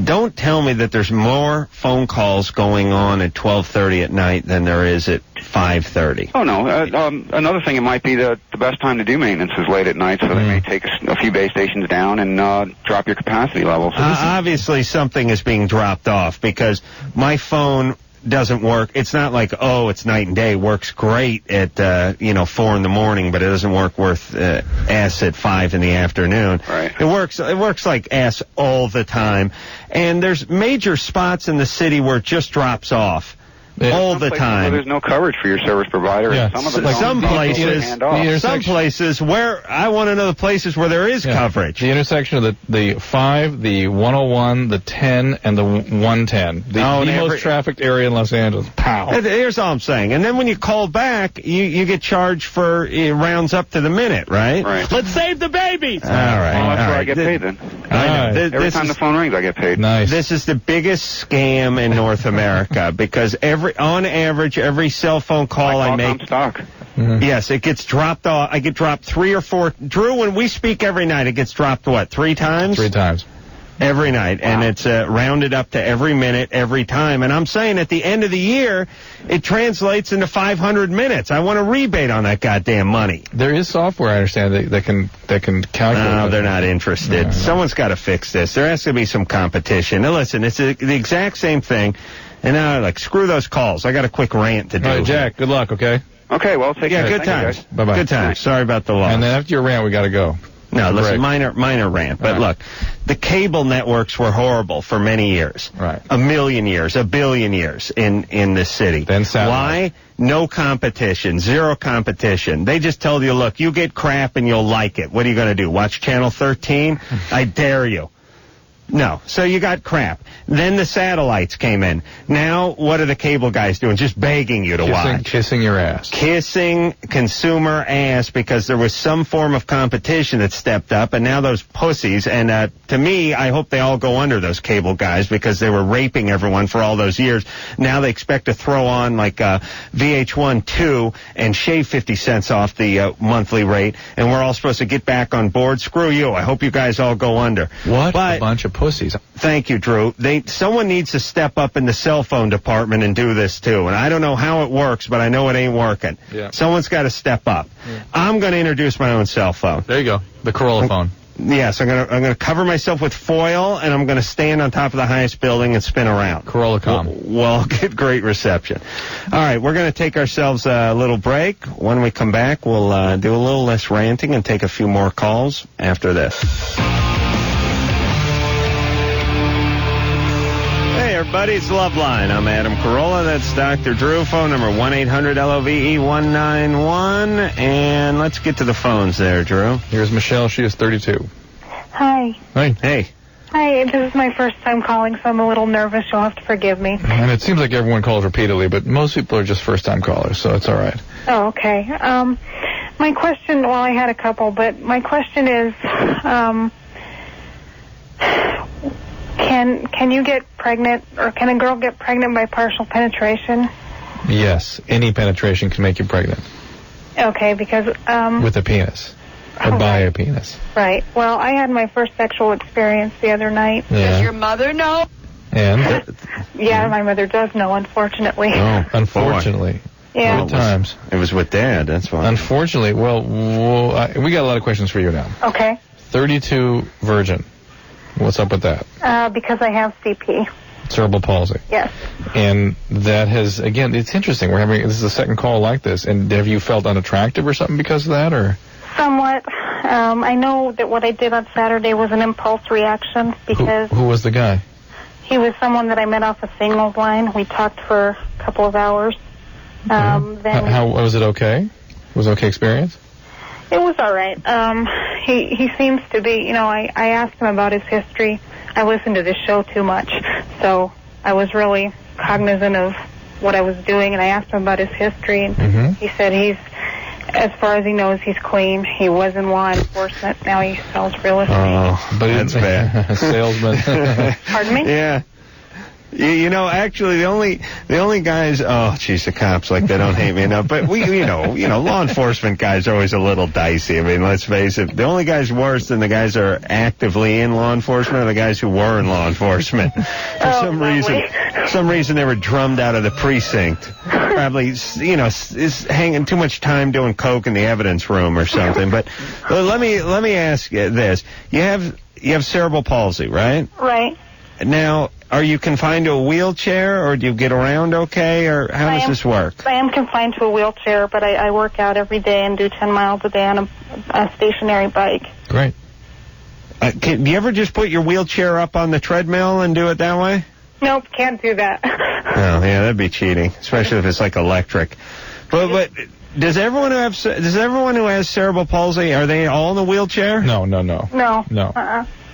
Don't tell me that there's more phone calls going on at 12:30 at night than there is at 5:30.
Oh, no. Another thing, it might be the best time to do maintenance is late at night, so they may take a few base stations down and drop your capacity level. So
obviously, something is being dropped off because my phone doesn't work. It's not like, it's night and day. It works great at 4 in the morning, but it doesn't work worth ass at 5 in the afternoon.
Right.
It works like ass all the time. And there's major spots in the city where it just drops off. All the time.
There's no coverage for your service provider.
Yeah.
Some places where I want to know the places where there is coverage.
The intersection of the 5, the 101, the 10, and the 110. The most trafficked area in Los Angeles. Pow.
Here's all I'm saying. And then when you call back, you get charged for rounds up to the minute, right?
Right.
Let's save the babies.
All right.
Well, that's where I get paid then. Every time the phone rings, I get paid.
Nice.
This is the biggest scam in North America because on average, every cell phone call I make...
stock.
Yes, it gets dropped off. I get dropped 3 or 4... Drew, when we speak every night, it gets dropped, 3 times?
3 times.
Every night. Wow. And it's rounded up to every minute, every time. And I'm saying at the end of the year, it translates into 500 minutes. I want a rebate on that goddamn money.
There is software, I understand, that can calculate.
No, they're not interested. Someone's got to fix this. There has to be some competition. Now, listen, it's the exact same thing. And now, screw those calls. I got a quick rant to do.
All right, Jack, good luck, okay?
Okay, well, take care.
Good times.
Bye-bye.
Good times. Sorry about the loss.
And then after your rant, we got to go.
No, listen,
break.
minor rant. But look, the cable networks were horrible for many years.
Right.
A million years, a billion years in this city.
Then satellite.
Why? No competition, zero competition. They just told you, look, you get crap and you'll like it. What are you going to do? Watch Channel 13? I dare you. No. So you got crap. Then the satellites came in. Now, what are the cable guys doing? Just begging you to watch.
Kissing your ass.
Kissing consumer ass because there was some form of competition that stepped up, and now those pussies, and to me, I hope they all go under, those cable guys, because they were raping everyone for all those years. Now they expect to throw on like VH1 2 and shave 50 cents off the monthly rate, and we're all supposed to get back on board. Screw you. I hope you guys all go under.
What a bunch of pussies.
Thank you, Drew. Someone needs to step up in the cell phone department and do this too. And I don't know how it works, but I know it ain't working.
Yeah.
Someone's got to step up. Yeah. I'm going to introduce my own cell phone.
There you go. The Carolla phone.
Yes, I'm gonna cover myself with foil, and I'm gonna stand on top of the highest building and spin around.
Carolla.com.
Well, get great reception. All right, we're gonna take ourselves a little break. When we come back, we'll do a little less ranting and take a few more calls after this. Hey, everybody, it's Loveline. I'm Adam Carolla. That's Dr. Drew. Phone number 1-800-LOVE-191. And let's get to the phones there, Drew.
Here's Michelle. She is 32.
Hi.
Hi.
Hey.
Hi, this is my first time calling, so I'm a little nervous. You'll have to forgive me.
And it seems like everyone calls repeatedly, but most people are just first-time callers, so it's all right.
Oh, okay. My question, well, I had a couple, but my question is, can you get pregnant, or can a girl get pregnant by partial penetration?
Yes, any penetration can make you pregnant.
Okay, because
with a penis, or by a penis.
Right. Well, I had my first sexual experience the other night.
Yeah.
Does your mother know?
And?
Yeah, my mother does know, unfortunately.
Oh, unfortunately.
Yeah.
Good times.
It was with Dad, that's why.
Unfortunately, well, we got a lot of questions for you now.
Okay.
32 virgin. What's up with that?
Because I have CP.
Cerebral palsy.
Yes.
And that has, again, it's interesting. This is the second call like this. And have you felt unattractive or something because of that, or?
Somewhat. I know that what I did on Saturday was an impulse reaction because...
Who was the guy?
He was someone that I met off a signals line. We talked for a couple of hours. Then
how was it okay? Was it okay experience?
It was all right. He seems to be, I asked him about his history. I listened to this show too much, so I was really cognizant of what I was doing, and I asked him about his history, and he said as far as he knows, he's clean. He was in law enforcement. Now he sells real estate.
Oh, but that's bad.
Salesman.
Pardon me?
Yeah. Actually, the only guys, the cops, like, they don't hate me enough, but law enforcement guys are always a little dicey. I mean, let's face it, the only guys worse than the guys that are actively in law enforcement are the guys who were in law enforcement. For some reason they were drummed out of the precinct. Probably, is hanging too much time doing coke in the evidence room or something. But let me ask you this. You have cerebral palsy, right?
Right.
Now, are you confined to a wheelchair, or do you get around okay, or how does this work?
I am confined to a wheelchair, but I work out every day and do 10 miles a day on a stationary bike.
Great.
Do you ever just put your wheelchair up on the treadmill and do it that way?
Nope, can't do that.
Oh, yeah, that'd be cheating, especially if it's like electric. But does everyone who has cerebral palsy, are they all in a wheelchair?
No.
No.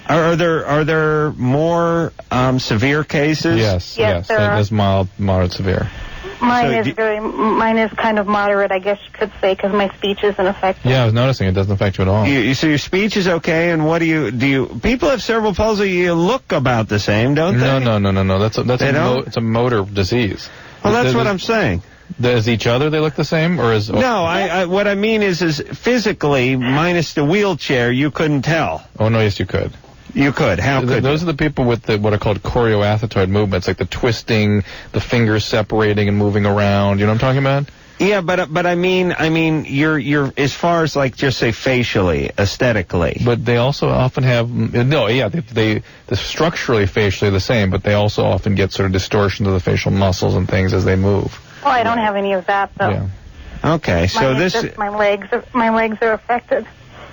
Are there more severe cases?
Yes.
There are.
There's mild, moderate, severe.
Mine is kind of moderate, I guess you could say, because my speech isn't affected.
Yeah, I was noticing it doesn't affect you at all.
So your speech is okay, and what do you people have cerebral palsy, you look about the same, don't they?
No. That's it's a motor disease.
Well, that's what I'm saying.
As each other, they look the same, or is?
No, what I mean is physically, minus the wheelchair, you couldn't tell.
Oh no, yes, you could.
You could. How could
those are the people with what are called chorioathetoid movements, like the twisting, the fingers separating and moving around. You know what I'm talking about?
Yeah, but I mean, you're as far as like just say facially, aesthetically.
But they also often have they structurally facially the same, but they also often get sort of distortions of the facial muscles and things as they move.
Well, I don't have any of that though.
Yeah. Okay, so
just my legs are affected.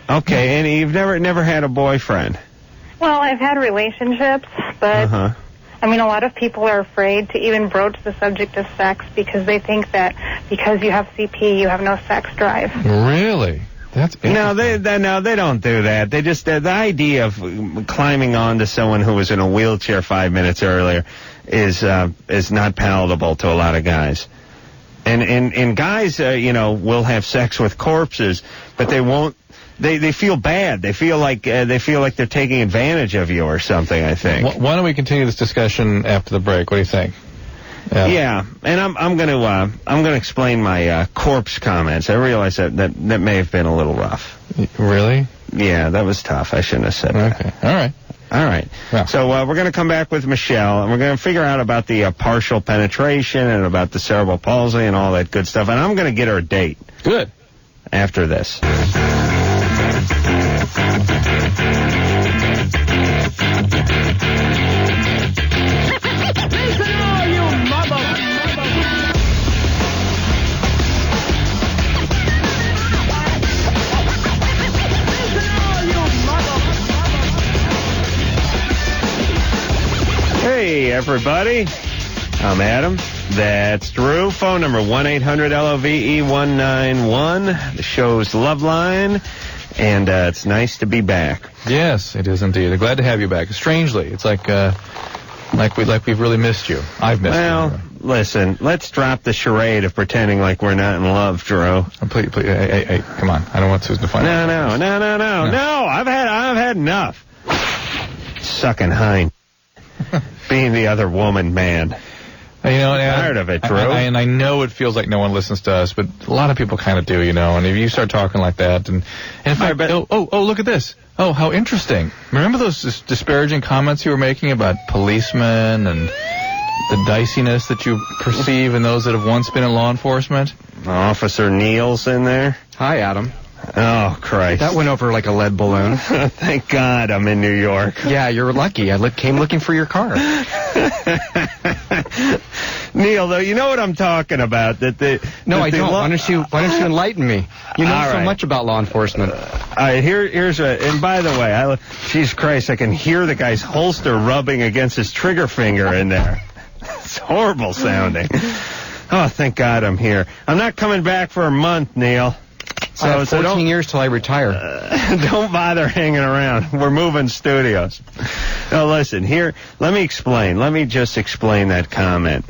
Okay, and you've never had a boyfriend?
Well, I've had relationships, but I mean, a lot of people are afraid to even broach the subject of sex because they think that because you have CP, you have no sex drive.
Really? That's
No, they don't do that. They just the idea of climbing onto someone who was in a wheelchair 5 minutes earlier is not palatable to a lot of guys. And guys, will have sex with corpses, but they won't. They feel bad. They feel like they're taking advantage of you or something, I think.
Why don't we continue this discussion after the break? What do you think?
Yeah, and I'm gonna explain my corpse comments. I realize that may have been a little rough.
Really?
Yeah, that was tough. I shouldn't have said that.
Okay. All right. Yeah.
So we're going to come back with Michelle, and we're going to figure out about the partial penetration and about the cerebral palsy and all that good stuff. And I'm going to get her a date.
Good.
After this. Hey, everybody. I'm Adam. That's Drew. Phone number 1-800-LOVE-191. The show's Loveline, and it's nice to be back.
Yes, it is indeed. I'm glad to have you back. Strangely, it's like we've really missed you. I've missed you.
Well, listen, let's drop the charade of pretending like we're not in love, Drew.
Please, hey, come on. I don't want Susan to find out.
No. I've had enough. Sucking hind. Being the other woman, man.
I'm
tired of it, Drew.
And I know it feels like no one listens to us, but a lot of people kind of do, And if you start talking like that, and in fact, look at this. Oh, how interesting. Remember those disparaging comments you were making about policemen and the diciness that you perceive in those that have once been in law enforcement?
Officer Neal's in there.
Hi, Adam.
Oh, Christ.
That went over like a lead balloon.
Thank God I'm in New York.
Yeah, you're lucky. I came looking for your car.
Neil, though, you know what I'm talking about.
I don't. Why don't you enlighten me? You know so much about law enforcement.
All right, here's and by the way, Jesus Christ, I can hear the guy's holster rubbing against his trigger finger in there. It's horrible sounding. Oh, thank God I'm here. I'm not coming back for a month, Neil.
I have 14 years till I retire.
Don't bother hanging around. We're moving studios. Now, listen, here, let me explain. Let me just explain that comment.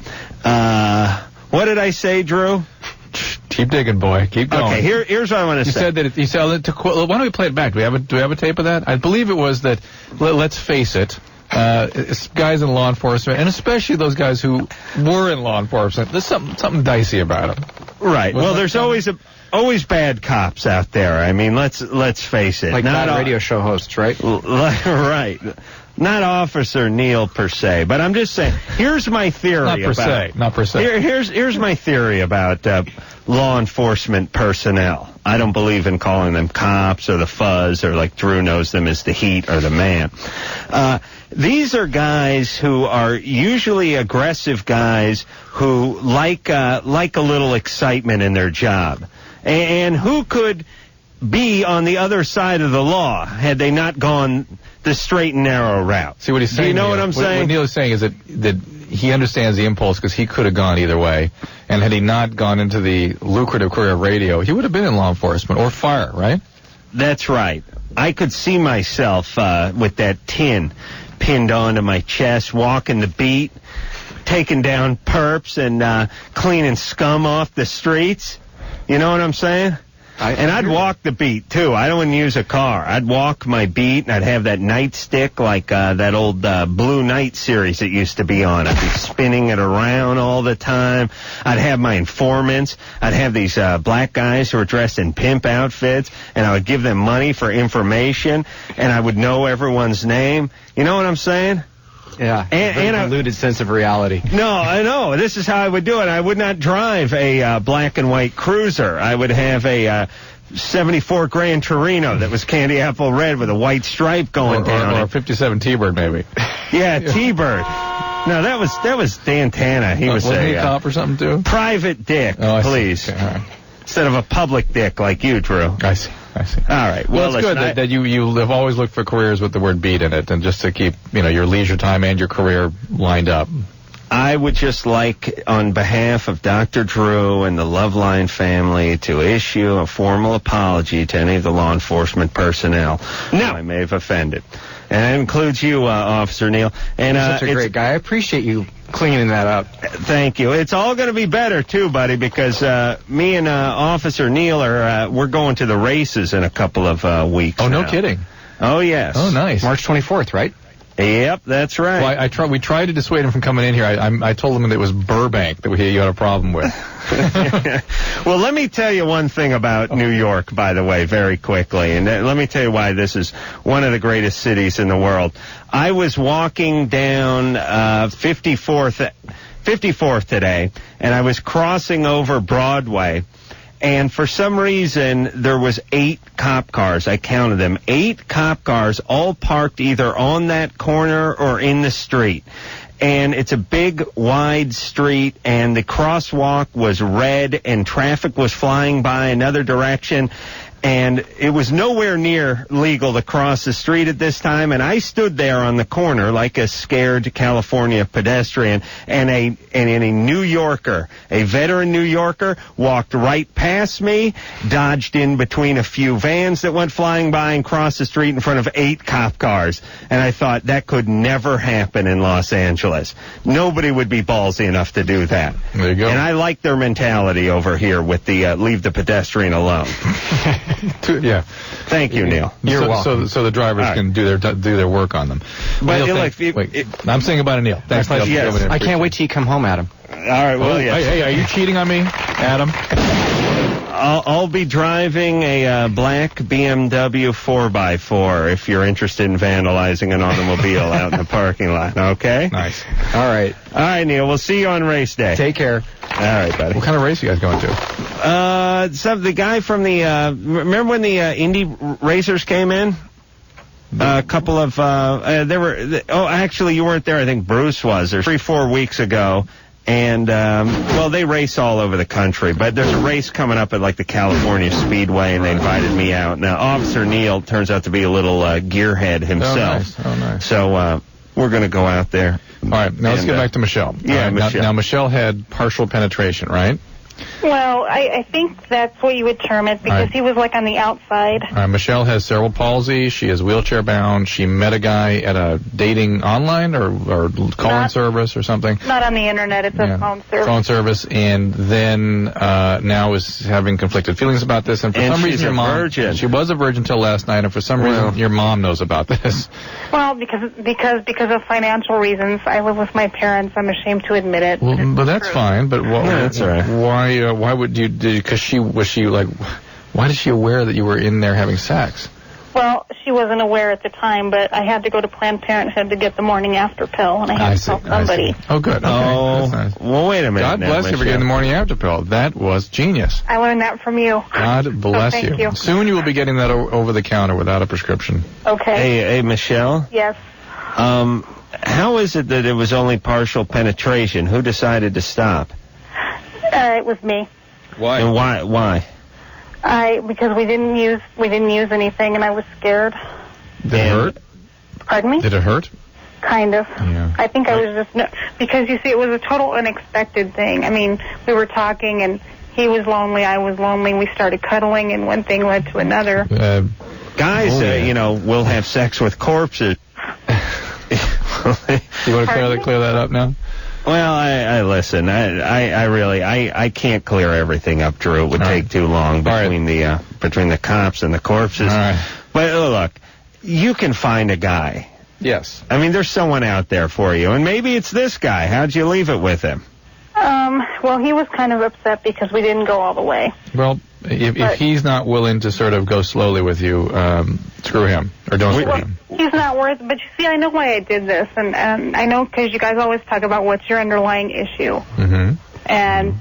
What did I say, Drew?
Keep digging, boy. Keep going.
Okay, here's what I want to say.
You said to quote. Why don't we play it back? Do we have a tape of that? I believe it was that. Let's face it. It's guys in law enforcement, and especially those guys who were in law enforcement. There's something dicey about them.
Right. Well, there's always bad cops out there. I mean, let's face it.
Like not radio show hosts, right?
Right. Not Officer Neal per se, but I'm just saying. Here's my theory.
Not per se.
Here's my theory about law enforcement personnel. I don't believe in calling them cops or the fuzz or like Drew knows them as the heat or the man. These are guys who are usually aggressive guys who like a little excitement in their job. And who could be on the other side of the law had they not gone the straight and narrow route?
See what he's saying?
Do you know what I'm saying?
What Neil is saying is that he understands the impulse because he could have gone either way. And had he not gone into the lucrative career of radio, he would have been in law enforcement or fire, right?
That's right. I could see myself with that tin pinned onto my chest, walking the beat, taking down perps and cleaning scum off the streets. You know what I'm saying? And I'd walk the beat, too. I don't even use a car. I'd walk my beat, and I'd have that nightstick like that old Blue Night series that used to be on. I'd be spinning it around all the time. I'd have my informants. I'd have these black guys who were dressed in pimp outfits, and I would give them money for information, and I would know everyone's name. You know what I'm saying?
Yeah, and a diluted sense of reality.
No, I know. This is how I would do it. I would not drive a black and white cruiser. I would have a 74 Grand Torino that was candy apple red with a white stripe going down.
Or a 57 T-Bird, maybe.
Yeah, T-Bird. No, that was Dan Tana. He was
wasn't he a cop or something, too?
Private dick, please.
Okay, all right.
Instead of a public dick like you, Drew.
I see. I see.
All right.
Well, it's good that you have always looked for careers with the word beat in it, and just to keep your leisure time and your career lined up.
I would just like, on behalf of Dr. Drew and the Loveline family, to issue a formal apology to any of the law enforcement personnel who I may have offended. And that includes you, Officer Neal. And,
You're such a great guy. I appreciate you cleaning that up.
Thank you. It's all going to be better, too, buddy, because me and Officer Neal we're going to the races in a couple of weeks.
Oh,
now.
no kidding.
Oh, yes.
Oh, nice.
March 24th, right?
Yep, that's right.
Well, we tried to dissuade him from coming in here. I told him that it was Burbank that you had a problem with.
Well, let me tell you one thing about New York, by the way, very quickly. And let me tell you why this is one of the greatest cities in the world. I was walking down 54th today, and I was crossing over Broadway. And for some reason, there was 8 cop cars. I counted them. 8 cop cars, all parked either on that corner or in the street. And it's a big, wide street, and the crosswalk was red, and traffic was flying by another direction. And it was nowhere near legal to cross the street at this time, and I stood there on the corner like a scared California pedestrian, and a New Yorker, a veteran New Yorker, walked right past me, dodged in between a few vans that went flying by, and crossed the street in front of 8 cop cars. And I thought, that could never happen in Los Angeles. Nobody would be ballsy enough to do that.
There you go.
And I like their mentality over here with the leave the pedestrian alone.
Yeah.
Thank you, Neal.
You're welcome. So the drivers can do their work on them.
But
Neil, I'm saying about Neil. Thanks, Neil.
Yes.
I can't wait till you come home, Adam.
All right. Well, yes.
Hey, are you cheating on me, Adam?
I'll be driving a black BMW 4x4 if you're interested in vandalizing an automobile out in the parking lot. Okay.
Nice.
All right,
Neil. We'll see you on race day.
take care.
All right, buddy.
What kind of race are you guys going to?
The guy from the remember when the Indy racers came in? A couple of actually you weren't there. I think Bruce was. Or 3-4 weeks ago. And, they race all over the country, but there's a race coming up at, like, the California Speedway, and they invited me out. Now, Officer Neal turns out to be a little gearhead himself.
Oh, nice.
So, we're going to go out there.
All right, now let's get back to Michelle.
Yeah,
right,
Michelle.
Now, Michelle had partial penetration, right?
Well, I think that's what you would term it, because he was like on the outside.
Michelle has cerebral palsy. She is wheelchair bound. She met a guy at a dating online or call-in service or something.
Not on the internet. It's a phone service.
Phone service, and then now is having conflicted feelings about this. And for some reason, your mom.
Virgin.
She was a virgin until last night, and for some reason, your mom knows about this.
Well, because of financial reasons. I live with my parents. I'm ashamed to admit it.
Well, but that's fine. But
that's all right.
Why would you? Because why is she aware that you were in there having sex?
Well, she wasn't aware at the time, but I had to go to Planned Parenthood to get the morning after pill, and I had to tell somebody.
Oh, good. Okay.
Oh,
that's nice.
Well, wait a minute.
God bless you for getting the morning after pill. That was genius.
I learned that from you.
God bless
thank you.
Soon you will be getting that over the counter without a prescription.
Okay.
Hey, Michelle?
Yes.
How is it that it was only partial penetration? Who decided to stop?
It was me.
Why?
And why?
Because we didn't use anything, and I was scared.
Did it hurt?
Pardon me?
Did it hurt?
Kind of.
Yeah.
I think I was just because you see, it was a total unexpected thing. I mean, we were talking, and he was lonely, I was lonely. We started cuddling, and one thing led to another.
Guys, will have sex with corpses.
You want to clear that up now?
Well, I listen. I really can't clear everything up, Drew. It would take too long between the cops and the corpses.
All right.
But look, you can find a guy.
Yes.
I mean, there's someone out there for you, and maybe it's this guy. How'd you leave it with him?
Well, he was kind of upset because we didn't go all the way.
Well, if he's not willing to sort of go slowly with you, screw him, or don't screw him.
He's not worth it, but you see, I know why I did this, and I know because you guys always talk about what's your underlying issue.
Mm-hmm.
And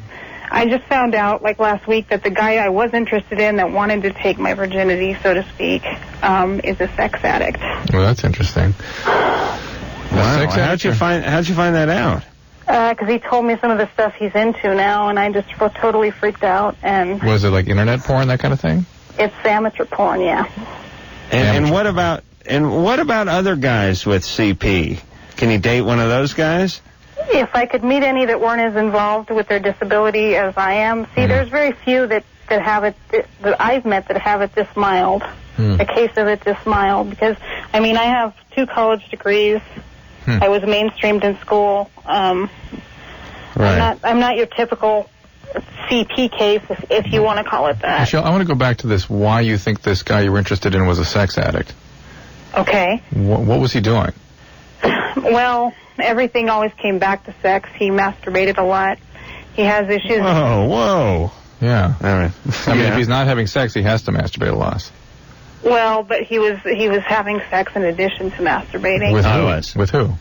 I just found out, like last week, that the guy I was interested in that wanted to take my virginity, so to speak, is a sex addict.
Well, that's interesting.
Wow. How'd you find that out?
Because he told me some of the stuff he's into now, and I just totally freaked out. And
was it like internet porn, that kind of thing?
It's amateur porn, yeah.
And what about other guys with CP? Can you date one of those guys?
If I could meet any that weren't as involved with their disability as I am. See, there's very few that have it, that I've met that have it this mild. A case of it this mild. Because, I mean, I have 2 college degrees. I was mainstreamed in school. I'm not your typical CP case, if you want to call it that.
Michelle, I want to go back to this, why you think this guy you were interested in was a sex addict.
Okay.
What was he doing?
Well, everything always came back to sex. He masturbated a lot. He has issues.
Whoa.
Yeah.
All right.
I mean, if he's not having sex, he has to masturbate a lot.
Well, but he was having sex in addition to masturbating.
With who? With who?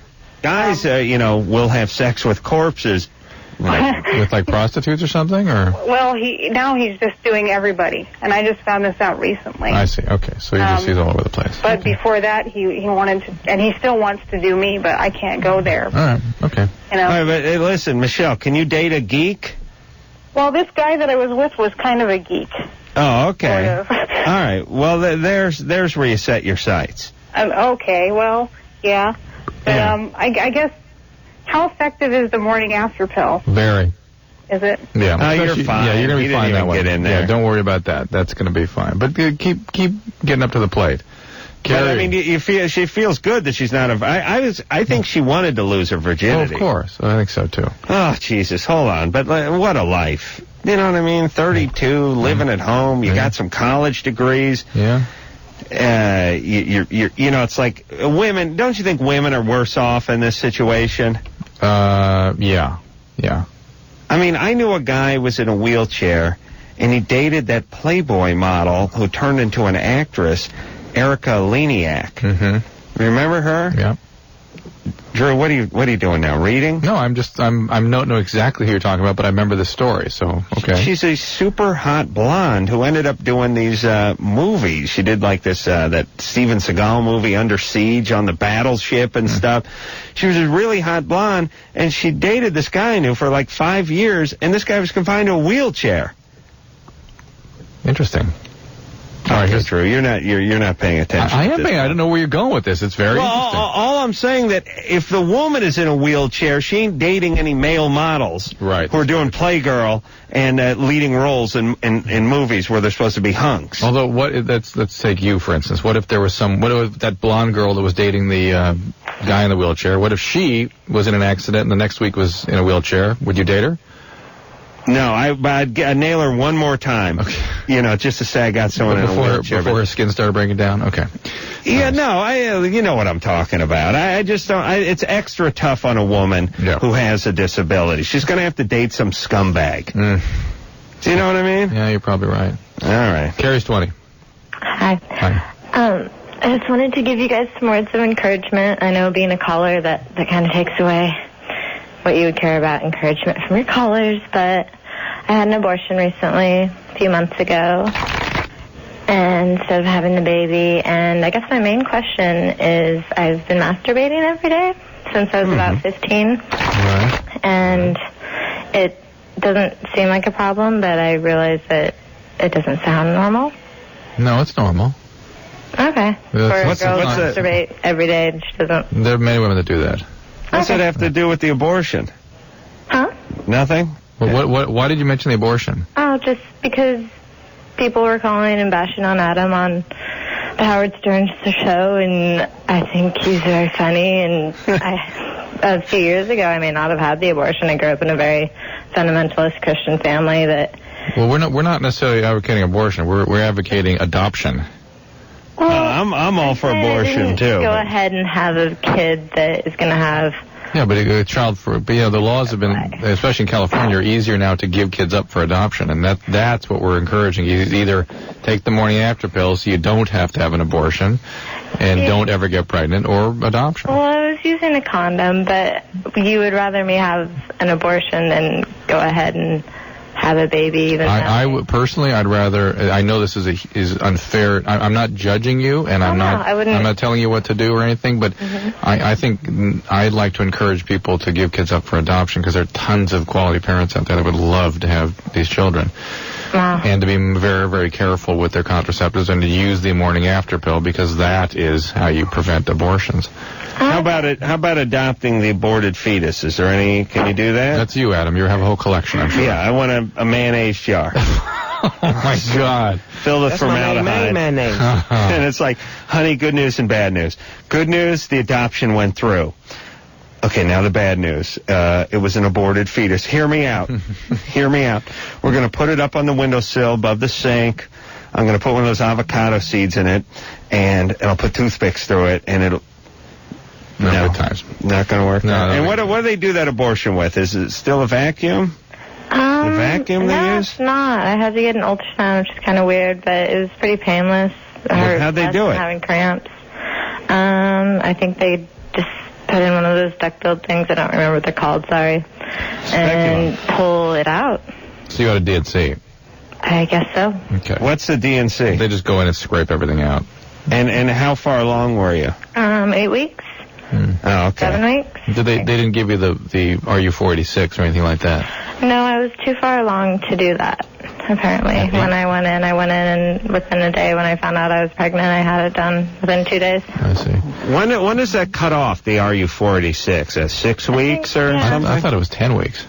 Guys, will have sex with corpses.
With like prostitutes or something, or?
Well, now he's just doing everybody, and I just found this out recently.
I see. Okay, so he's all over the place.
But before that, he wanted to, and he still wants to do me, but I can't go there.
All right. Okay.
All right, but listen, Michelle, can you date a geek?
Well, this guy that I was with was kind of a geek.
Oh, okay.
Sort of.
All right. Well, there's where you set your sights.
Okay. Well, yeah. But I guess. How effective is the morning after pill?
Very.
Is it?
Yeah.
You're fine.
Yeah, you're going to be fine that way.
Get in there.
Yeah, don't worry about that. That's going to be fine. But keep getting up to the plate.
But, I mean, she feels good that she's not I think she wanted to lose her virginity.
Oh, of course. I think so, too.
Oh, Jesus. Hold on. But what a life. You know what I mean? 32, living at home. You got some college degrees.
Yeah.
It's like women. Don't you think women are worse off in this situation?
Yeah.
I mean, I knew a guy was in a wheelchair, and he dated that Playboy model who turned into an actress, Erica Leniak.
Mm-hmm.
Remember her?
Yeah.
Drew, what are you doing now? Reading?
No, I don't know exactly who you're talking about, but I remember the story. So okay.
She's a super hot blonde who ended up doing these movies. She did like this that Steven Seagal movie, Under Siege, on the battleship and stuff. She was a really hot blonde, and she dated this guy I knew for like 5 years, and this guy was confined to a wheelchair.
Interesting.
All right, Drew, you're not paying attention.
I am paying. I don't know where you're going with this. It's very interesting.
All I'm saying that if the woman is in a wheelchair, she ain't dating any male models who are doing Playgirl and leading roles in movies where they're supposed to be hunks.
Although, let's take you for instance. What if there was what if that blonde girl that was dating the guy in the wheelchair? What if she was in an accident and the next week was in a wheelchair? Would you date her?
No, I'd nail her one more time. Okay. Just to say I got someone in a wheelchair.
Before her skin started breaking down? Okay.
Yeah, nice. You know what I'm talking about. I just don't, it's extra tough on a woman who has a disability. She's going to have to date some scumbag. Do you know what I mean?
Yeah, you're probably right.
All right.
Carrie's 20.
Hi. I just wanted to give you guys some words of encouragement. I know being a caller that kind of takes away what you would care about, encouragement from your callers, but I had an abortion recently, a few months ago, and instead of having the baby, and I guess my main question is I've been masturbating every day since I was about 15, and it doesn't seem like a problem, but I realize that it doesn't sound normal.
No, it's normal.
Okay. For a girl to masturbate every day, and she doesn't...
There are many women that do that.
What's it have to do with the abortion?
Huh?
Nothing?
Well, why did you mention the abortion?
Oh, just because people were calling and bashing on Adam on the Howard Stern show, and I think he's very funny, and a few years ago I may not have had the abortion. I grew up in a very fundamentalist Christian family that...
Well, we're not necessarily advocating abortion. We're advocating adoption.
Well,
I'm all for abortion, too.
Go ahead and have a kid that is going to have...
Yeah, but a child but the laws have been, especially in California, are easier now to give kids up for adoption, and that's what we're encouraging. You either take the morning after pill so you don't have to have an abortion and don't ever get pregnant, or adoption.
Well, I was using a condom, but you would rather me have an abortion than go ahead and have a baby. Even
I would personally, I'd rather. I know this is unfair. I'm not judging you, and I'm not telling you what to do or anything. But I think I'd like to encourage people to give kids up for adoption, because there are tons of quality parents out there that would love to have these children.
Wow.
And to be very, very careful with their contraceptives and to use the morning after pill because that is how you prevent abortions.
How about adopting the aborted fetus? Is there any? Can you do that?
That's you, Adam. You have a whole collection, I'm sure.
Yeah, I want a mayonnaise jar.
Oh my God!
Filled with formaldehyde.
Mayonnaise.
And it's like, honey, good news and bad news. Good news, the adoption went through. Okay, now the bad news. It was an aborted fetus. Hear me out. Hear me out. We're going to put it up on the windowsill above the sink. I'm going to put one of those avocado seeds in it, and I'll put toothpicks through it, and it'll...
No, good times.
Not going to work.
No,
and what do they do that abortion with? Is it still a vacuum? The vacuum they use?
It's not. I had to get an ultrasound, which is kind of weird, but it was pretty painless.
How'd they do it?
Having cramps. I think they just put in one of those duck-billed things. I don't remember what they're called, sorry. And pull it out.
So you got a DNC?
I guess so.
Okay.
What's the DNC?
They just go in and scrape everything out.
And how far along were you?
8 weeks.
Oh, okay.
7 weeks.
They didn't give you the RU486 or anything like that?
No, I was too far along to do that, apparently. When I went in, and within a day when I found out I was pregnant, I had it done within 2 days.
I see.
When does that cut off, the RU486? 6 weeks or something?
I thought it was 10 weeks.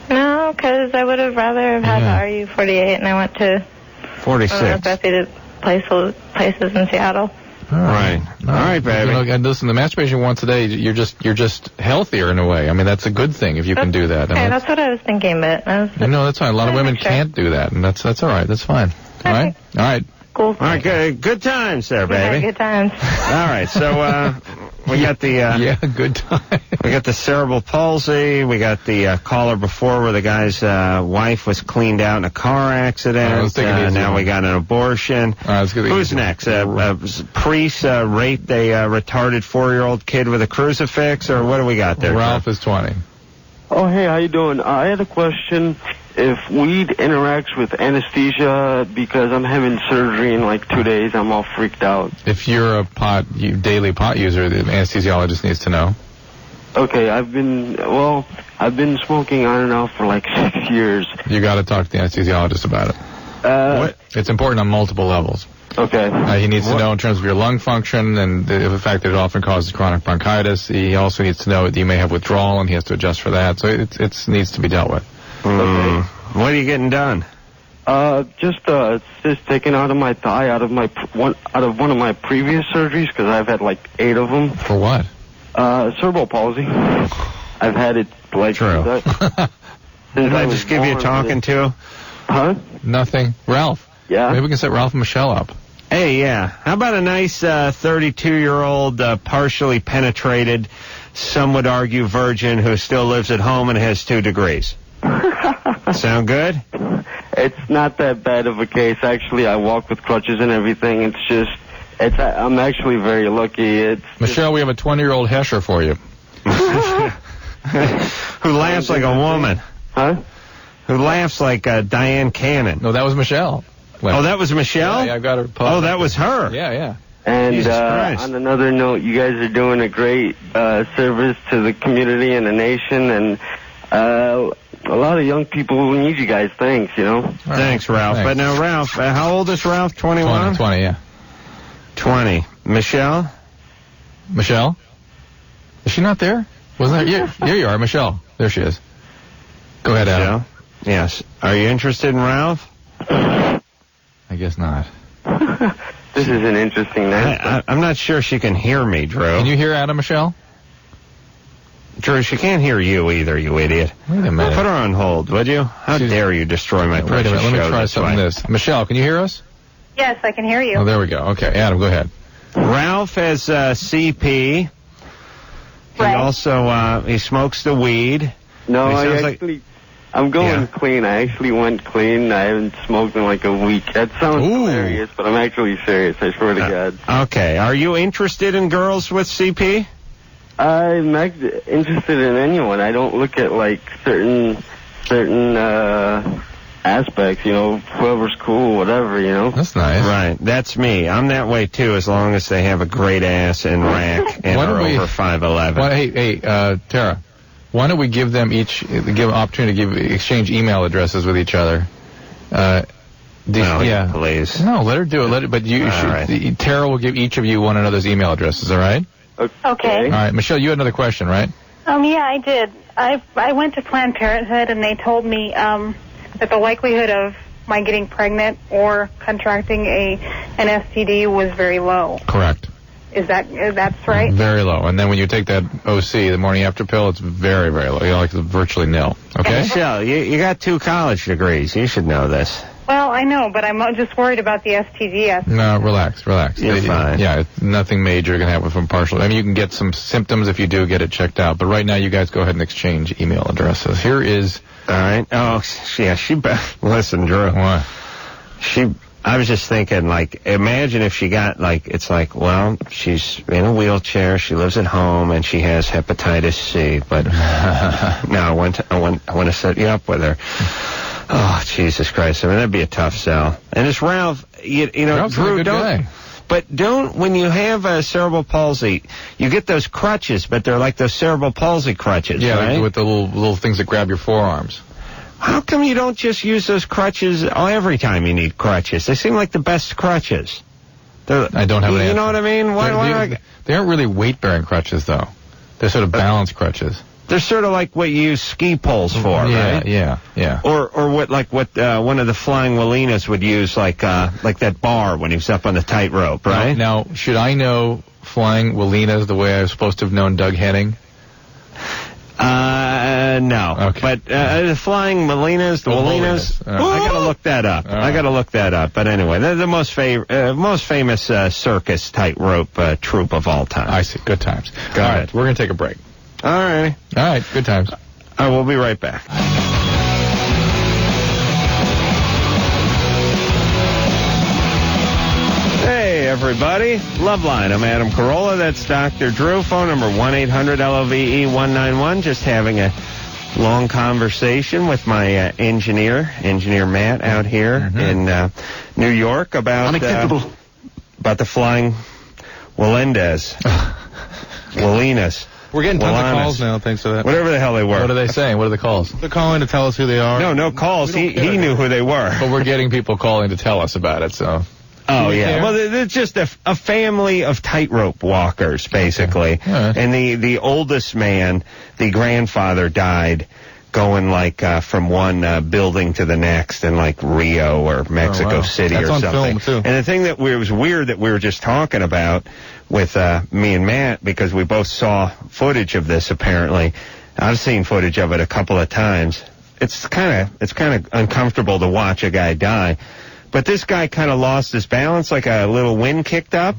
No, because I would have rather have had the RU48, and I went to
46.
one of the best places in Seattle.
Right. All right, baby.
You know, and listen, the masturbation once a day, you're just healthier in a way. I mean, that's a good thing if you can do that.
Okay, that's what I was thinking, but I was
no, that's fine. A lot of women can't do that, and that's all right. That's fine. All right. All right.
Cool.
All right, good times there, baby.
Yeah, good times.
All right, so we got the
good time.
We got the cerebral palsy. We got the caller before where the guy's wife was cleaned out in a car accident. Now we got an abortion. Who's next? Priest raped a retarded 4-year-old kid with a crucifix, or what do we got there?
Ralph is 20.
Oh, hey, how you doing? I had a question. If weed interacts with anesthesia, because I'm having surgery in like 2 days, I'm all freaked out.
If you're a daily pot user, the anesthesiologist needs to know.
Okay, I've been smoking on and off for like 6 years.
You got to talk to the anesthesiologist about it. It's important on multiple levels.
Okay.
He needs to know in terms of your lung function and the fact that it often causes chronic bronchitis. He also needs to know that you may have withdrawal, and he has to adjust for that. So it needs to be dealt with.
Okay.
What are you getting done?
Just taken out of my thigh, out of one of my previous surgeries, because I've had like 8 of them.
For what?
Cerebral palsy. I've had it like
True.
Did
I just give you a talking to?
Huh?
Nothing. Ralph.
Yeah.
Maybe we can set Ralph and Michelle up.
Hey, yeah. How about a nice 32-year-old partially penetrated, some would argue virgin, who still lives at home and has 2 degrees? Sound good?
It's not that bad of a case. Actually, I walk with crutches and everything. I'm actually very lucky.
Michelle, we have a 20-year-old Hesher for you.
Who laughs like a woman.
Huh?
Who laughs like Diane Cannon.
No, that was Michelle.
Oh, that was Michelle?
Yeah, I got her.
Oh, that was her.
Yeah.
And on another note, you guys are doing a great service to the community and the nation, and a lot of young people need you guys. Thanks,
Thanks, Ralph.
Thanks.
But now, Ralph, how old is Ralph? 21?
20, yeah.
20. Michelle?
Michelle? Is she not there? Wasn't there? Here you are, Michelle. There she is. Go ahead, Adam.
Michelle? Yes. Are you interested in Ralph?
I guess not.
This is an interesting night.
I'm not sure she can hear me, Drew.
Can you hear Adam, Michelle?
Drew, she can't hear you either, you idiot.
Wait a minute.
Put her on hold, would you? How dare you destroy my precious show?
Wait a minute, let me try something this. Michelle, can you hear us?
Yes, I can hear you.
Oh, there we go. Okay, Adam, go ahead.
Ralph has CP. He also, he smokes the weed.
No, I'm going clean. I actually went clean. I haven't smoked in like a week. That sounds hilarious, but I'm actually serious. I swear to God.
Okay. Are you interested in girls with CP?
I'm interested in anyone. I don't look at like certain aspects. Whoever's cool, whatever.
That's nice.
Right. That's me. I'm that way too, as long as they have a great ass and rack and are over 5'11".
Hey, Tara. Why don't we give them each an opportunity to exchange email addresses with each other, Yeah.
Please.
No, let her do it. But Tara will give each of you one another's email addresses, all right?
Okay.
All right. Michelle, you had another question, right?
Yeah, I did. I went to Planned Parenthood, and they told me that the likelihood of my getting pregnant or contracting an STD was very low.
Correct.
That's right?
Very low. And then when you take that OC, the morning after pill, it's very, very low. Like virtually nil. Okay?
Michelle, you got 2 college degrees. You should know this.
Well, I know, but I'm just worried about the STD aspect.
No, relax.
You're fine.
Yeah, nothing major can happen from partial. I mean, you can get some symptoms if you do get it checked out. But right now, you guys go ahead and exchange email addresses. Here is...
All right. Oh, yeah, listen, Drew.
What?
I was just thinking, like, imagine if she got, like, it's like, well, she's in a wheelchair, she lives at home, and she has hepatitis C. But no, I want to set you up with her. Oh, Jesus Christ! I mean, that'd be a tough sell. And it's Ralph. You know,
Ralph's
Drew,
a good guy.
But when you have a cerebral palsy, you get those crutches, but they're like those cerebral palsy crutches,
yeah,
right?
With the little things that grab your forearms.
How come you don't just use those crutches every time you need crutches? They seem like the best crutches.
I don't have an answer.
You know what I mean?
They aren't really weight-bearing crutches, though. They're sort of balance crutches.
They're sort of like what you use ski poles for, right?
Yeah.
Or what one of the flying Wallinas would use, like that bar when he was up on the tightrope, right?
Now, should I know flying Wallinas the way I was supposed to have known Doug Henning?
No.
Okay.
But the flying Wallinas, I gotta look that up. I gotta look that up. But anyway, they're the most famous circus tightrope troupe of all time.
I see. Good times.
All
right, we're gonna take a break.
All right.
All right. Good times.
We'll be right back. Hey, everybody. Loveline. I'm Adam Carolla. That's Dr. Drew. Phone number 1-800-LOVE-191. Just having a long conversation with my engineer Matt, out here in New York about the flying Wallinas.
We're getting tons of calls now, thanks to that.
Whatever the hell they were.
What are they saying? What are the calls?
They're calling to tell us who they are.
No calls. He knew who they were.
But we're getting people calling to tell us about it, so...
Oh, yeah. Well, it's just a family of tightrope walkers, basically.
Okay. Right.
And the oldest man, the grandfather, died going, from one building to the next in, Rio or Mexico City or something.
That's on film, too.
And the thing that was weird that we were just talking about with me and Matt, because we both saw footage of this, apparently. I've seen footage of it a couple of times. It's kind of uncomfortable to watch a guy die. But this guy kind of lost his balance, like a little wind kicked up,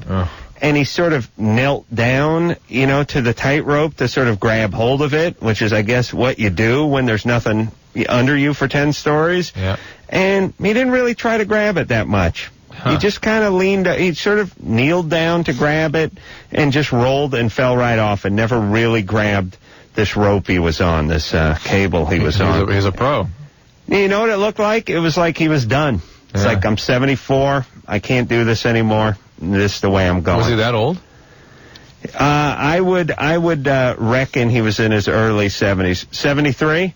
and he sort of knelt down, to the tightrope to sort of grab hold of it, which is, I guess, what you do when there's nothing under you for 10 stories.
Yeah.
And he didn't really try to grab it that much. He just kind of he sort of kneeled down to grab it and just rolled and fell right off and never really grabbed this rope he was on, this cable he was on.
He's a pro.
You know what it looked like? It was like he was done. It's like, I'm 74, I can't do this anymore, this is the way I'm going.
Was he that old?
I would reckon he was in his early 70s. 73?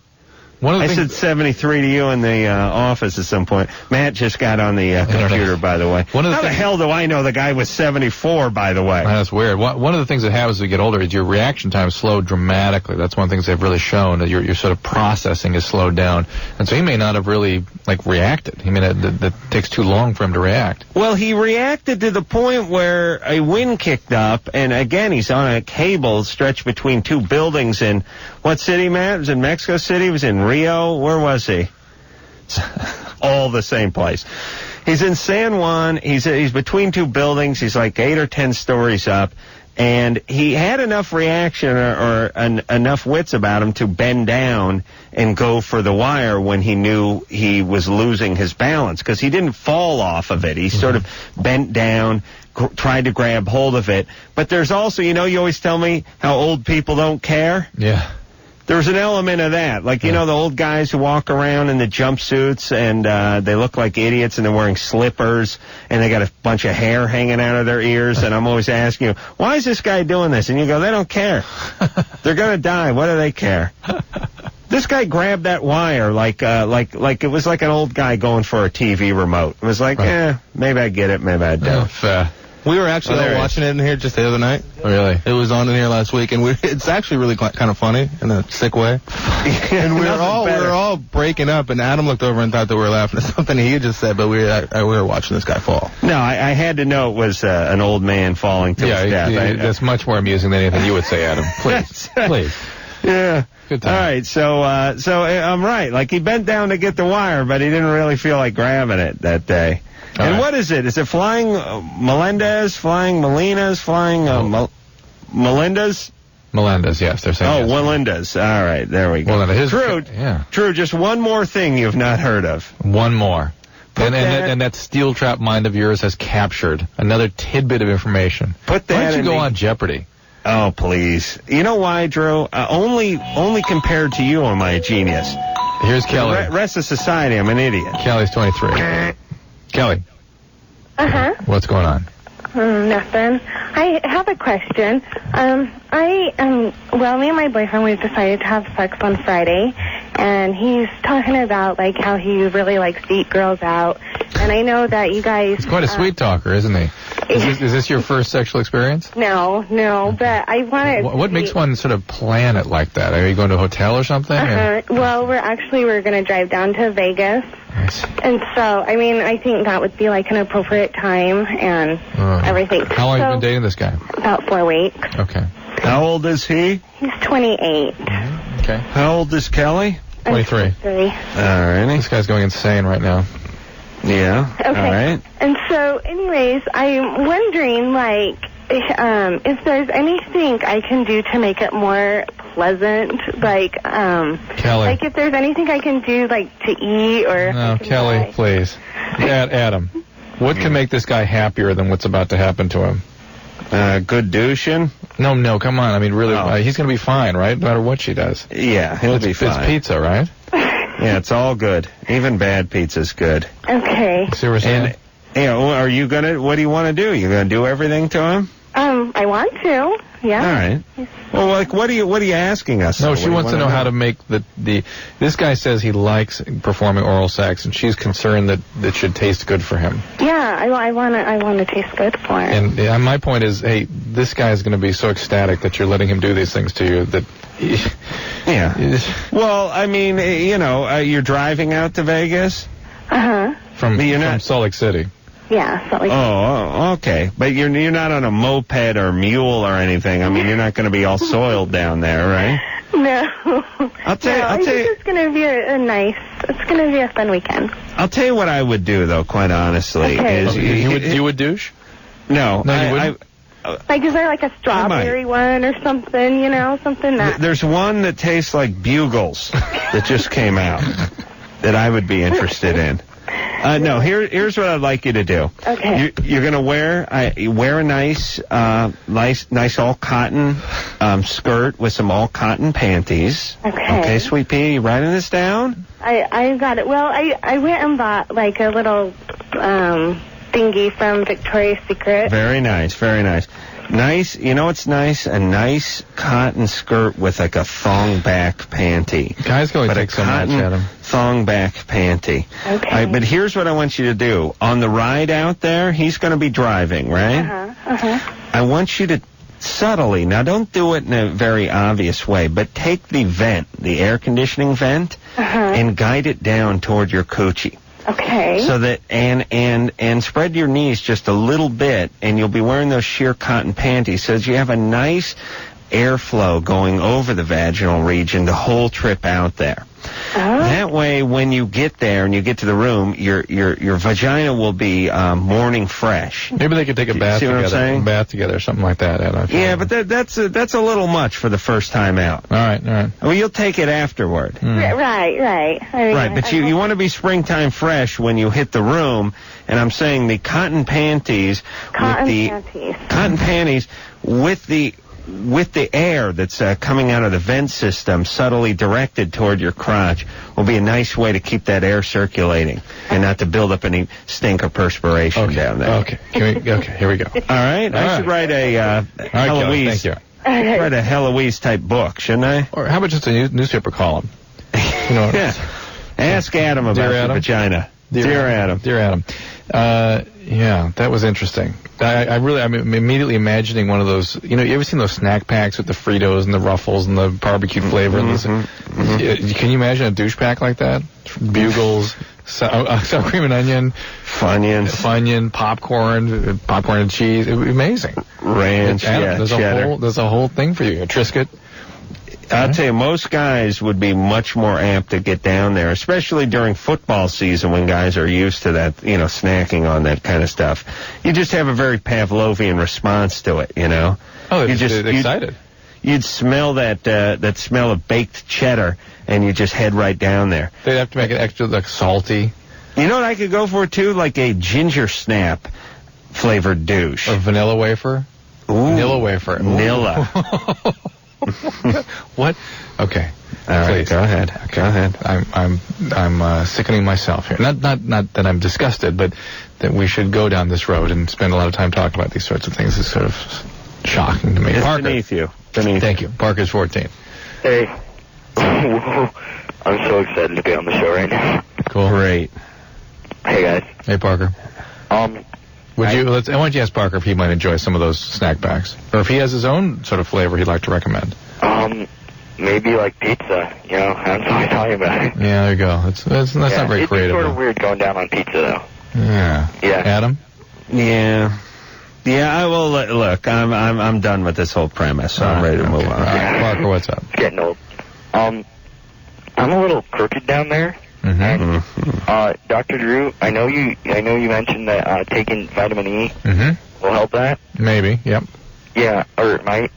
I said 73 to you in the office at some point. Matt just got on the computer, by the way. How the hell do I know the guy was 74, by the way?
That's weird. One of the things that happens as you get older is your reaction time slows dramatically. That's one of the things they've really shown, that your sort of processing is slowed down. And so he may not have really, reacted. I mean, that takes too long for him to react.
Well, he reacted to the point where a wind kicked up, and again, he's on a cable stretched between two buildings in what city, Matt? It was in Mexico City? It was in Rio? Where was he? All the same place. He's in San Juan. He's between two buildings. He's like 8 or 10 stories up. And he had enough reaction or enough wits about him to bend down and go for the wire when he knew he was losing his balance, because he didn't fall off of it. He sort of bent down, tried to grab hold of it. But there's also, you always tell me how old people don't care.
Yeah.
There's an element of that. The old guys who walk around in the jumpsuits and they look like idiots and they're wearing slippers and they got a bunch of hair hanging out of their ears, and I'm always asking you, why is this guy doing this? And you go, they don't care. They're going to die. What do they care? This guy grabbed that wire like it was like an old guy going for a TV remote. It was like, maybe I get it, maybe I don't.
We were actually all watching it in here just the other night.
Oh, really?
It was on in here last week, and it's actually really kind of funny in a sick way. And we were all breaking up, and Adam looked over and thought that we were laughing at something he just said, but we were watching this guy fall.
No, I had to know it was an old man falling to his death.
That's much more amusing than anything you would say, Adam. Please, please.
Yeah.
Good time.
All right, so I'm right. Like, he bent down to get the wire, but he didn't really feel like grabbing it that day. And what is it? Is it flying Melendez, flying Molinas, flying Melendez?
Melendez, yes, they're saying.
Oh, Melendez. All right, there we go.
Well,
Drew, just one more thing you've not heard of.
One more. And that steel trap mind of yours has captured another tidbit of information.
Why
don't you go on Jeopardy?
Oh, please. You know why, Drew? Only compared to you am I a genius.
Here's Kelly.
The rest of society, I'm an idiot.
Kelly's 23. Kelly.
Uh-huh.
What's going on?
Nothing. I have a question. Me and my boyfriend, we've decided to have sex on Friday, and he's talking about, like, how he really likes to eat girls out. And I know that you guys...
He's quite a sweet talker, isn't he? Is this your first sexual experience?
No, but I want to...
What makes one sort of plan it like that? Are you going to a hotel or something?
Well, we're going to drive down to Vegas.
Nice.
And so, I mean, I think that would be like an appropriate time and everything.
How long have you been dating this guy?
About 4 weeks.
Okay.
How old is he?
He's 28.
Okay.
How old is Kelly?
23.
All
right.
This guy's going insane right now.
Yeah.
Okay.
All right.
And so, anyways, I'm wondering, like, if there's anything I can do to make it more pleasant, like,
Kelly.
like if there's anything I can do, like, to eat or...
No, Kelly, please. Adam, what can make this guy happier than what's about to happen to him?
Good douching?
No, come on. I mean, really, he's going to be fine, right? No matter what she does.
Yeah, he'll be fine.
It's pizza, right?
Yeah, it's all good. Even bad pizza's good.
Okay.
See what we're saying?
Are you what do you want to do? You going to do everything to him?
I want to. Yeah.
All right. Well, like, what are you asking us?
No, she wants to know how to make this guy says he likes performing oral sex, and she's concerned that it should taste good for him.
Yeah, I want to taste good for him.
And my point is, hey, this guy is going to be so ecstatic that you're letting him do these things to you that...
Yeah. Well, I mean, you're driving out to Vegas?
Uh-huh.
From Salt Lake City.
Yeah, Salt Lake City.
Oh, okay. But you're not on a moped or mule or anything. I mean, you're not going to be all soiled down there, right?
No.
I'll tell you.
It's going to be it's going to be a fun weekend.
I'll tell you what I would do, though, quite honestly.
Okay.
Is
you would douche?
No,
you wouldn't?
Like, is there like a strawberry one or something, something that...
There's one that tastes like Bugles that just came out that I would be interested in. No, here's what I'd like you to do.
Okay.
You're going to wear a nice all cotton skirt with some all cotton panties.
Okay.
Okay, Sweet Pea, you writing this down?
I got it. Well, I went and bought like a little thingy from Victoria's Secret.
Very nice, very nice. Nice, it's nice? A nice cotton skirt with like a thong back panty.
Guys go and take so much at him.
Thong back panty.
Okay.
All right, but here's what I want you to do. On the ride out there, he's going to be driving, right? I want you to subtly, now don't do it in a very obvious way, but take the vent, the air conditioning vent, and guide it down toward your coochie.
Okay.
So that and spread your knees just a little bit, and you'll be wearing those sheer cotton panties, so that you have a nice airflow going over the vaginal region the whole trip out there. That way, when you get there and you get to the room, your vagina will be morning fresh.
Maybe they could take a bath together.
What I'm saying?
Bath together, or something like that.
Yeah, but that's a little much for the first time out.
All right.
Well, you'll take it afterward.
Right.
Right, but you want to be springtime fresh when you hit the room, and I'm saying the cotton panties with the air that's coming out of the vent system subtly directed toward your crotch will be a nice way to keep that air circulating and not to build up any stink or perspiration down there.
Okay, here we go.
All right, I should write a Heloise.
Thank you.
Write a Heloise type book, shouldn't I?
Or how about just a newspaper column? You know what
Ask Adam about
Dear
your
Adam?
vagina. Dear Adam.
Dear Adam. Yeah, that was interesting. I'm immediately imagining one of those, you ever seen those snack packs with the Fritos and the Ruffles and the barbecue flavor? Can you imagine a douche pack like that? Bugles, sour cream and onion, Funyuns, popcorn and cheese. It would be amazing.
Ranch, cheddar.
There's a whole thing for you. A Triscuit.
I'll tell you, most guys would be much more amped to get down there, especially during football season when guys are used to that, snacking on that kind of stuff. You just have a very Pavlovian response to it,
Oh, you're just excited.
You'd smell that smell of baked cheddar, and you just head right down there.
They'd have to make it extra salty.
You know what I could go for, too? Like a ginger snap flavored douche.
Or vanilla wafer?
Ooh.
Vanilla wafer.
Vanilla.
What? Okay.
All right.
Please.
Go ahead.
I'm sickening myself here. Not that I'm disgusted, but that we should go down this road and spend a lot of time talking about these sorts of things is sort of shocking to me.
It's
Parker.
beneath you.
Thank you. Parker's 14.
Hey. I'm so excited to be on the show right now.
Cool.
Great.
Hey guys.
Hey Parker. I want you to ask Parker if he might enjoy some of those snack packs, or if he has his own sort of flavor he'd like to recommend.
Maybe like pizza. That's what I'm talking about.
Yeah, there you go. That's not very creative.
It's sort of weird going down on pizza though.
Yeah. Adam.
Yeah. I will. Look, I'm done with this whole premise, so I'm ready to move on.
Parker, what's up?
It's getting old. I'm a little crooked down there. And Dr. Drew, I know you mentioned that taking vitamin E will help that.
Maybe. Yep.
Yeah, or it might.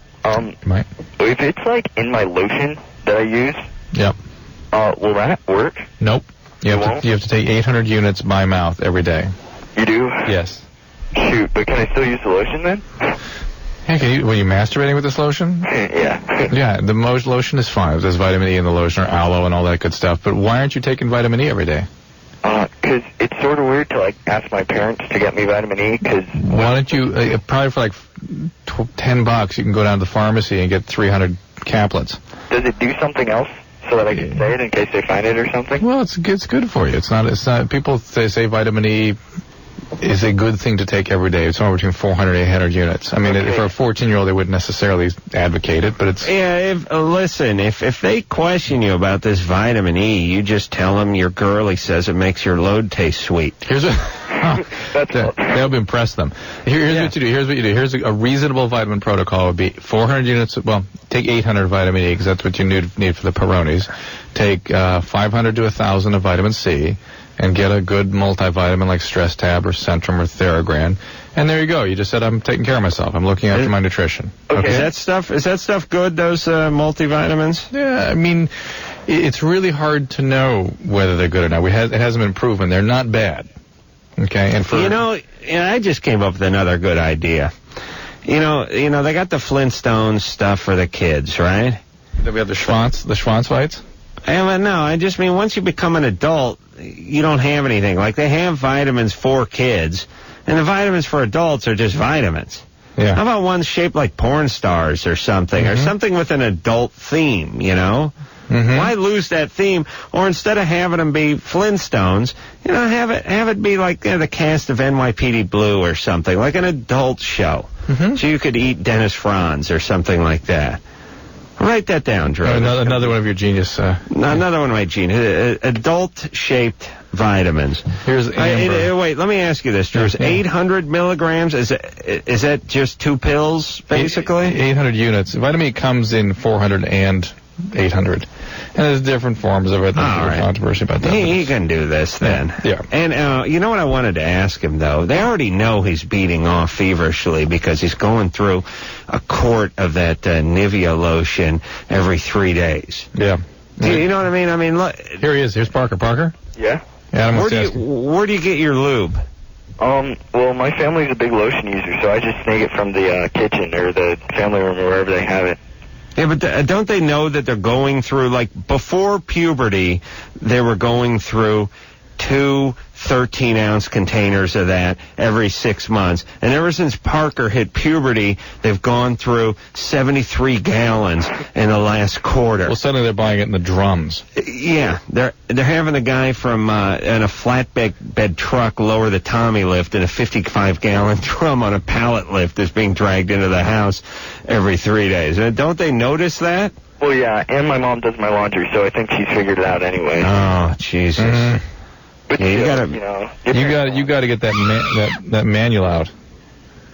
Might.
If it's like in my lotion that I use.
Yep.
Will that work?
Nope. You have to take 800 units by mouth every day.
You do?
Yes.
Shoot, but can I still use the lotion then?
Hey, were you masturbating with this lotion?
Yeah.
Yeah, the lotion is fine. There's vitamin E in the lotion, or aloe and all that good stuff. But why aren't you taking vitamin E every day?
Because it's sort of weird to ask my parents to get me vitamin E. Because
why don't you probably for $10 you can go down to the pharmacy and get 300 caplets.
Does it do something else so that I can say it in case they find it or something?
Well, it's good for you. It's not. People say vitamin E is a good thing to take every day. It's somewhere between 400 and 800 units. I mean, for a 14-year-old, they wouldn't necessarily advocate it, but it's...
Yeah, if they question you about this vitamin E, you just tell them your girlie says it makes your load taste sweet.
That'll impress them. Here's what you do. Here's a reasonable vitamin protocol would be 400 units. Well, take 800 vitamin E because that's what you need for the Peronis. Take 500 to 1,000 of vitamin C. And get a good multivitamin like Stress Tab or Centrum or Theragran. And there you go. You just said, I'm taking care of myself. I'm looking after my nutrition.
Okay. Is that stuff good, those multivitamins?
Yeah, I mean, it's really hard to know whether they're good or not. It hasn't been proven. They're not bad. Okay? And
I just came up with another good idea. They got the Flintstones stuff for the kids, right?
We have the Schwanzweights?
No, I just mean once you become an adult, you don't have anything. Like they have vitamins for kids, and the vitamins for adults are just vitamins.
Yeah.
How about ones shaped like porn stars or something, or something with an adult theme, Why lose that theme? Or instead of having them be Flintstones, have it be like the cast of NYPD Blue or something, like an adult show. So you could eat Dennis Franz or something like that. Write that down, Drew.
Another one of your genius.
Another one of my genius. Adult-shaped vitamins.
Here's Amber.
Wait, let me ask you this, Drew. 800 milligrams? Is that just 2 pills, basically?
800 units. Vitamin E comes in 400 and 800. And there's different forms of it. There's controversy about that.
He can do this then.
Yeah.
And you know what I wanted to ask him, though? They already know he's beating off feverishly because he's going through a quart of that Nivea lotion every 3 days.
Yeah.
You know what I mean? I mean, look.
Here he is. Here's Parker. Parker?
Yeah?
Where do you get your lube?
Well, my family's a big lotion user, so I just snag it from the kitchen or the family room or wherever they have it.
Yeah, but don't they know that they're going through, before puberty, they were going through 2 13-ounce containers of that every 6 months. And ever since Parker hit puberty, they've gone through 73 gallons in the last quarter.
Well, suddenly they're buying it in the drums.
Yeah, they're having a guy from in a flatbed truck lower the Tommy lift, and a 55-gallon drum on a pallet lift is being dragged into the house every 3 days. Don't they notice that?
Well, yeah, and my mom does my laundry, so I think she's figured it out anyway.
Oh, Jesus.
Mm-hmm.
But
yeah,
you got to get that manual out.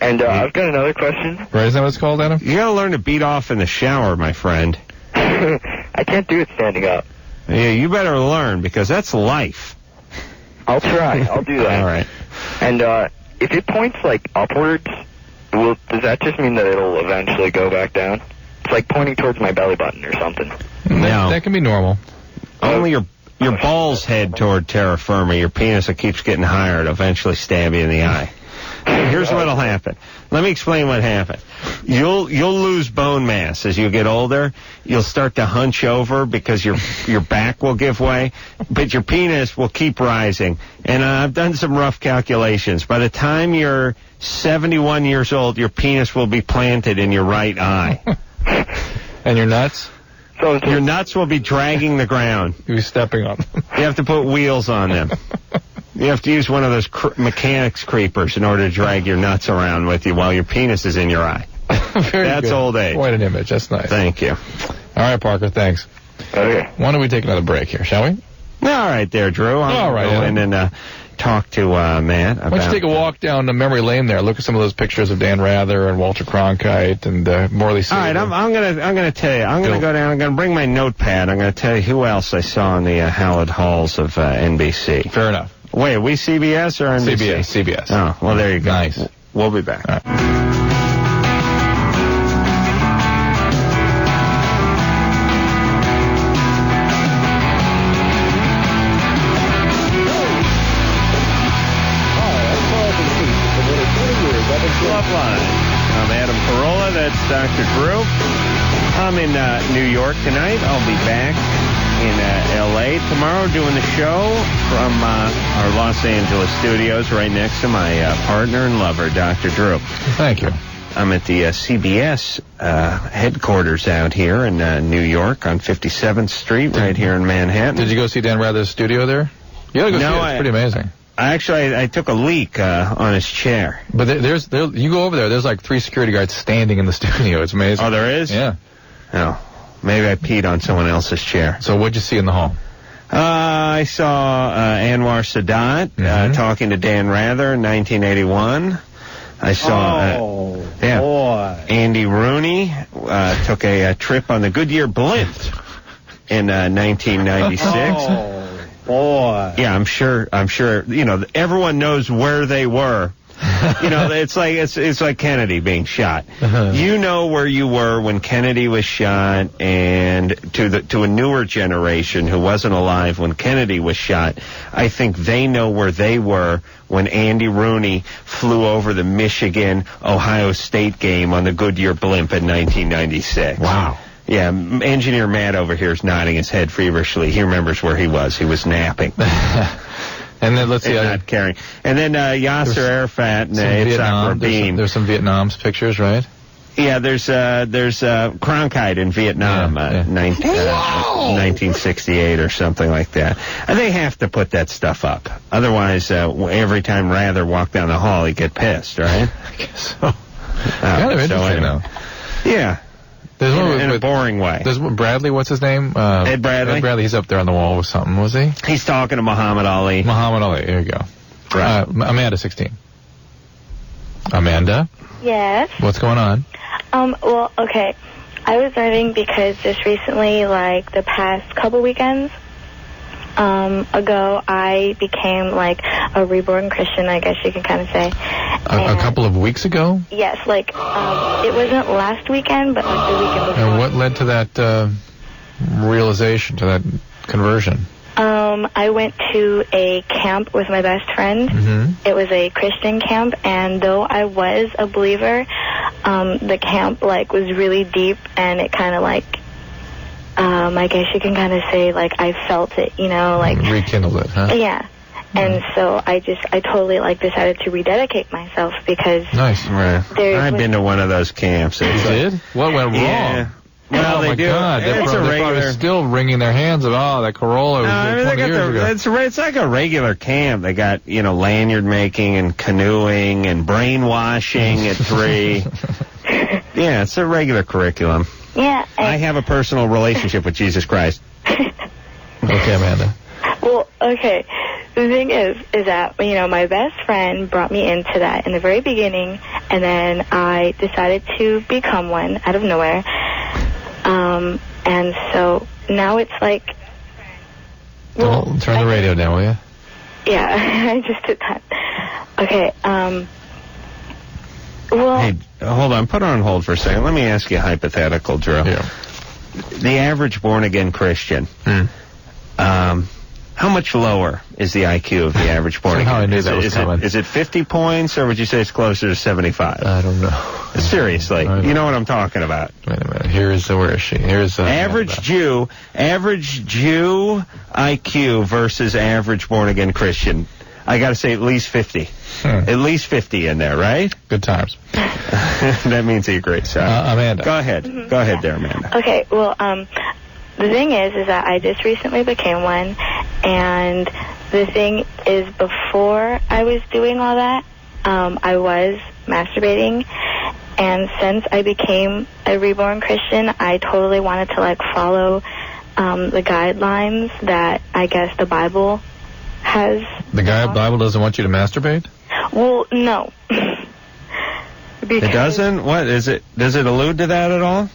And I've got another question.
Right, is that what it's called, Adam?
You got to learn to beat off in the shower, my friend.
I can't do it standing up.
Yeah, you better learn, because that's life.
I'll try. I'll do that.
All right.
And if it points like upwards, does that just mean that it'll eventually go back down? It's like pointing towards my belly button or something.
No.
That can be normal.
Only your balls head toward terra firma. Your penis that keeps getting higher, it'll eventually stab you in the eye. Here's what'll happen. Let me explain what happens. You'll lose bone mass as you get older. You'll start to hunch over because your back will give way, but your penis will keep rising. And I've done some rough calculations. By the time you're 71 years old, your penis will be planted in your right eye.
And your nuts?
So your nuts will be dragging the ground.
You'll be stepping on them.
You have to put wheels on them. You have to use one of those mechanics creepers in order to drag your nuts around with you while your penis is in your eye.
That's
good. Old age.
Quite an image. That's nice.
Thank you.
All right, Parker, thanks.
Okay.
Why don't we take another break here, shall we?
All right there, Drew.
All right.
Go in and talk to Matt.
Why don't you take a walk down the memory lane there? Look at some of those pictures of Dan Rather and Walter Cronkite and Morley Saber.
All right, I'm gonna tell you. I'm gonna go down. I'm gonna bring my notepad. I'm gonna tell you who else I saw in the hallowed halls of NBC.
Fair enough.
Wait, are we CBS or NBC?
CBS.
Oh, well, there you go.
Nice.
We'll be back.
All right.
Loveline. I'm Adam Carolla. That's Dr. Drew. I'm in New York tonight. I'll be back in L.A. tomorrow doing the show from our Los Angeles studios right next to my partner and lover, Dr. Drew.
Thank you.
I'm at the CBS headquarters out here in New York on 57th Street, right here in Manhattan.
Did you go see Dan Rather's studio there? You gotta go see it. It's pretty amazing.
I took a leak on his chair.
But you go over there, there's like 3 security guards standing in the studio. It's amazing.
Oh, there is?
Yeah.
Oh, maybe I peed on someone else's chair.
So what'd you see in the hall?
I saw Anwar Sadat talking to Dan Rather in 1981. I saw Andy Rooney took a trip on the Goodyear blimp in 1996.
Boy.
Yeah, I'm sure, you know, everyone knows where they were. You know, it's like Kennedy being shot. You know where you were when Kennedy was shot, and to a newer generation who wasn't alive when Kennedy was shot, I think they know where they were when Andy Rooney flew over the Michigan-Ohio State game on the Goodyear blimp in 1996.
Wow.
Yeah, Engineer Matt over here is nodding his head feverishly. He remembers where he was. He was napping.
And then let's see.
Not caring. And then Yasser Arafat and Yitzhak Rabin.
There's some Vietnam's pictures, right?
Yeah, there's Cronkite in Vietnam, 1968 or something like that. They have to put that stuff up. Otherwise, every time Rather walked down the hall, he'd get pissed, right?
I guess so. Kind of interesting, though.
Yeah.
There's one
in a boring way.
There's Bradley, what's his name?
Ed Bradley?
Ed Bradley, he's up there on the wall with something, was he?
He's talking to Muhammad Ali.
Muhammad Ali, there you go.
Right.
Amanda, 16. Amanda?
Yes.
What's going on?
Well, okay. I was wondering because just recently, like the past couple weekends ago, I became like a reborn Christian, I guess you can kind of say.
A couple of weeks ago?
Yes, like it wasn't last weekend, but like the weekend before.
And what led to that realization, to that conversion?
I went to a camp with my best friend.
Mm-hmm.
It was a Christian camp, and though I was a believer, the camp like was really deep, and it kind of like, I guess you can kind of say like I felt it, you know, like
rekindled it, huh?
Yeah, And so I totally decided to rededicate myself because
nice.
Right. I've been to one of those camps.
You did? What went wrong?
Well,
they do. God, they're probably still wringing their hands of, that Carolla was 20 years ago.
It's like a regular camp. They got, lanyard making and canoeing and brainwashing at 3. Yeah, it's a regular curriculum.
Yeah.
I have a personal relationship with Jesus Christ.
Okay, Amanda.
Well, okay. The thing is that, my best friend brought me into that in the very beginning, and then I decided to become one out of nowhere. And so now it's like... Well,
turn the radio down, will you?
Yeah, I just did that. Okay, well...
Hey, hold on. Put her on hold for a second. Let me ask you a hypothetical, Drew.
Yeah.
The average born-again Christian, how much lower is the IQ of the average born-again?
Somehow I knew that was coming.
Is it 50 points, or would you say it's closer to 75?
I don't know.
Seriously, you know what I'm talking about.
Wait a minute. Where is she? Here's
average Jew IQ versus average born-again Christian. I got to say at least 50. At least 50 in there, right?
Good times.
That means he agrees.
Amanda.
Go ahead.
Mm-hmm.
Go ahead there, Amanda.
Okay, well, the thing is that I just recently became one, and the thing is before I was doing all that, I was masturbating, and since I became a reborn Christian, I totally wanted to follow the guidelines that I guess the Bible has.
The Bible doesn't want you to masturbate?
Well, no.
It doesn't? What is it? Does it allude to that at all?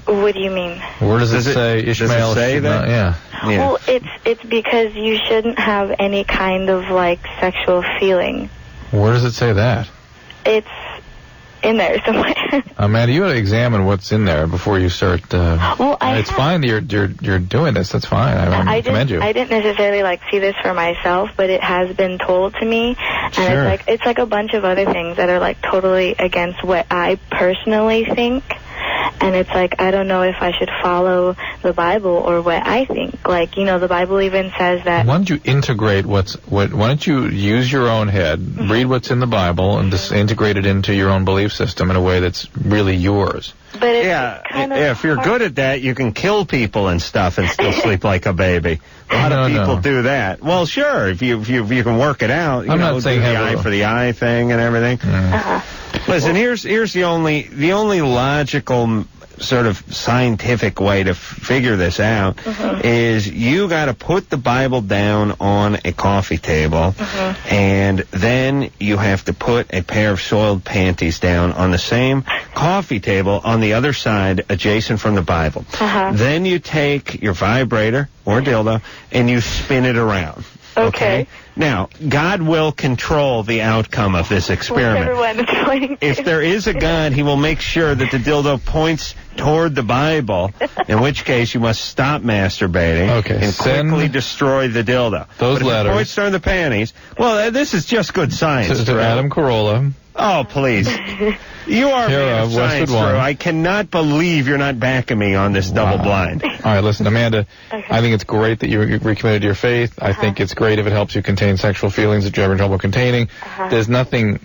What do you mean?
Where does it say Ishmael?
Does it say that?
Yeah.
Well, it's because you shouldn't have any kind of sexual feeling.
Where does it say that?
It's in there somewhere.
Amanda, you ought to examine what's in there before you start. It's fine that you're doing this. That's fine. I commend you.
I didn't necessarily see this for myself, but it has been told to me, and
sure.
it's like a bunch of other things that are totally against what I personally think. And it's I don't know if I should follow the Bible or what I think. The Bible even says that...
Why don't you integrate why don't you use your own head, read what's in the Bible, and just integrate it into your own belief system in a way that's really yours?
But
if you're good at that, you can kill people and stuff and still sleep like a baby. A lot of people do that. Well, sure, if you can work it out.
I'm not saying
the eye for the eye thing and everything. Listen, here's the only logical sort of scientific way to figure this out is you got to put the Bible down on a coffee table, and then you have to put a pair of soiled panties down on the same coffee table on the other side adjacent from the Bible. Then you take your vibrator or dildo and you spin it around. Okay. Now, God will control the outcome of this experiment. If there is a God, he will make sure that the dildo points toward the Bible, in which case you must stop masturbating and quickly destroy the dildo.
Those letters.
If it points toward the panties, well, this is just good science.
To Adam Carolla.
Oh, please. You are a man of science, Drew. I cannot believe you're not backing me on this double blind.
All right, listen, Amanda, I think it's great that you recommitted to your faith. I think it's great if it helps you contain sexual feelings that you're having trouble containing. There's nothing...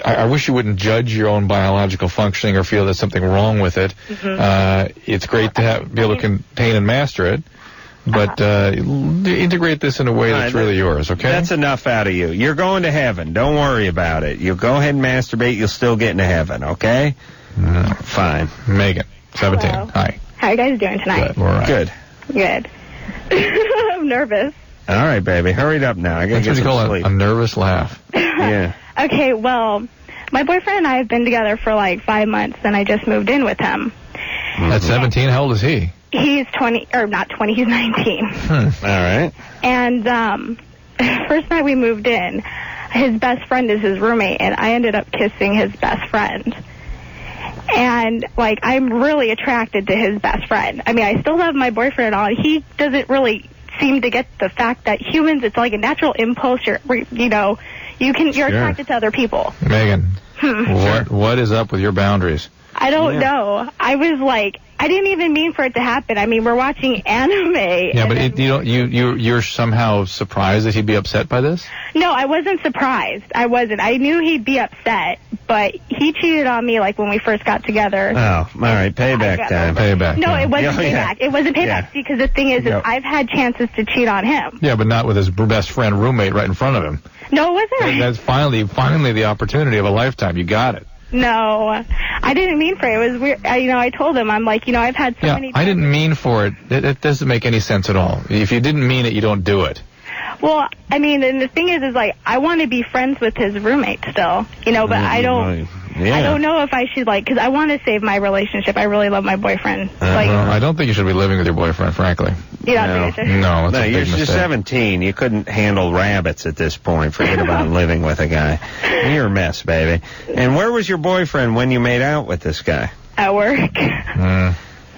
I wish you wouldn't judge your own biological functioning or feel there's something wrong with it. It's great to be able to contain and master it. But integrate this in a way that's really yours, okay?
That's enough out of you. You're going to heaven. Don't worry about it. You go ahead and masturbate. You'll still get into heaven, okay? Fine.
Megan, 17.
Hello.
Hi.
How are you guys doing tonight?
Good. All right.
Good. I'm nervous.
All right, baby. Hurry it up now. I got to get some sleep.
A nervous laugh.
Yeah.
Okay, well, my boyfriend and I have been together for 5 months, and I just moved in with him.
At 17, how old is he?
He's 20, or not 20, he's 19.
All right.
And first night we moved in, his best friend is his roommate, and I ended up kissing his best friend. And, I'm really attracted to his best friend. I mean, I still love my boyfriend and all. He doesn't really seem to get the fact that humans, it's like a natural impulse. You're attracted to other people.
Megan, what is up with your boundaries?
I don't know. I was like, I didn't even mean for it to happen. I mean, we're watching anime.
Yeah, but you're somehow surprised that he'd be upset by this?
No, I wasn't surprised. I wasn't. I knew he'd be upset, but he cheated on me like when we first got together.
Oh, all right, payback time.
Payback.
No,
yeah.
it wasn't payback.
Yeah.
It wasn't payback because the thing is I've had chances to cheat on him.
Yeah, but not with his best friend roommate right in front of him.
No, it wasn't.
That's finally the opportunity of a lifetime. You got it.
No, I didn't mean for it. It was weird. I told him, I'm like, I've had so many.
I didn't mean for it. It doesn't make any sense at all. If you didn't mean it, you don't do it.
Well, I mean, and the thing is like, I want to be friends with his roommate still, but I don't.
Yeah.
I don't know if I should because I want to save my relationship. I really love my boyfriend.
Well, I don't think you should be living with your boyfriend, frankly.
You don't think you
No, it's a big
you're
mistake.
17. You couldn't handle rabbits at this point. Forget about living with a guy. You're a mess, baby. And where was your boyfriend when you made out with this guy?
At work.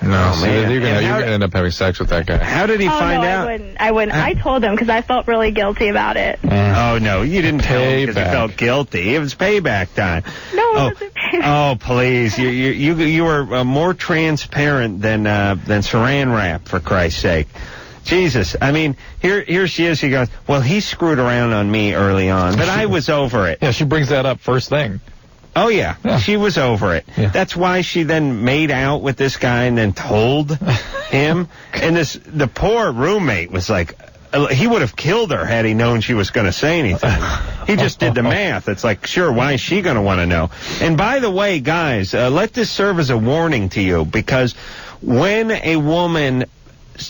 No,
Oh, man.
you're gonna end up having sex with that guy.
How did he find out?
I wouldn't. I told him because I felt really guilty about it.
Oh, no, you didn't tell him because you felt guilty. It was payback time.
No, it wasn't payback.
Oh, please. You were more transparent than saran wrap, for Christ's sake. Jesus. I mean, here she is. She goes, well, he screwed around on me early on, but I was over it.
Yeah, she brings that up first thing.
Oh, yeah. She was over it.
Yeah.
That's why she then made out with this guy and then told him. And the poor roommate was like, he would have killed her had he known she was going to say anything. He just did the math. It's like, sure, why is she going to want to know? And by the way, guys, let this serve as a warning to you, because when a woman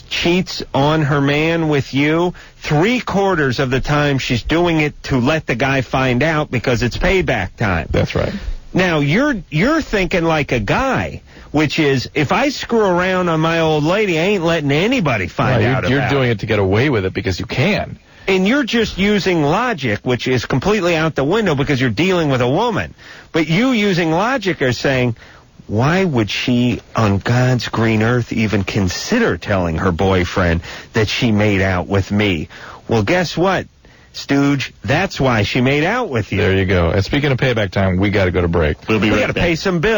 cheats on her man with you, 3/4 of the time she's doing it to let the guy find out because it's payback time.
That's right.
Now, you're thinking like a guy, which is, if I screw around on my old lady, I ain't letting anybody find out about it.
You're doing it to get away with it because you can.
And you're just using logic, which is completely out the window because you're dealing with a woman. But you using logic are saying, why would she, on God's green earth, even consider telling her boyfriend that she made out with me? Well, guess what, Stooge? That's why she made out with you.
There you go. And speaking of payback time, we got to go to break.
We got to pay some bills.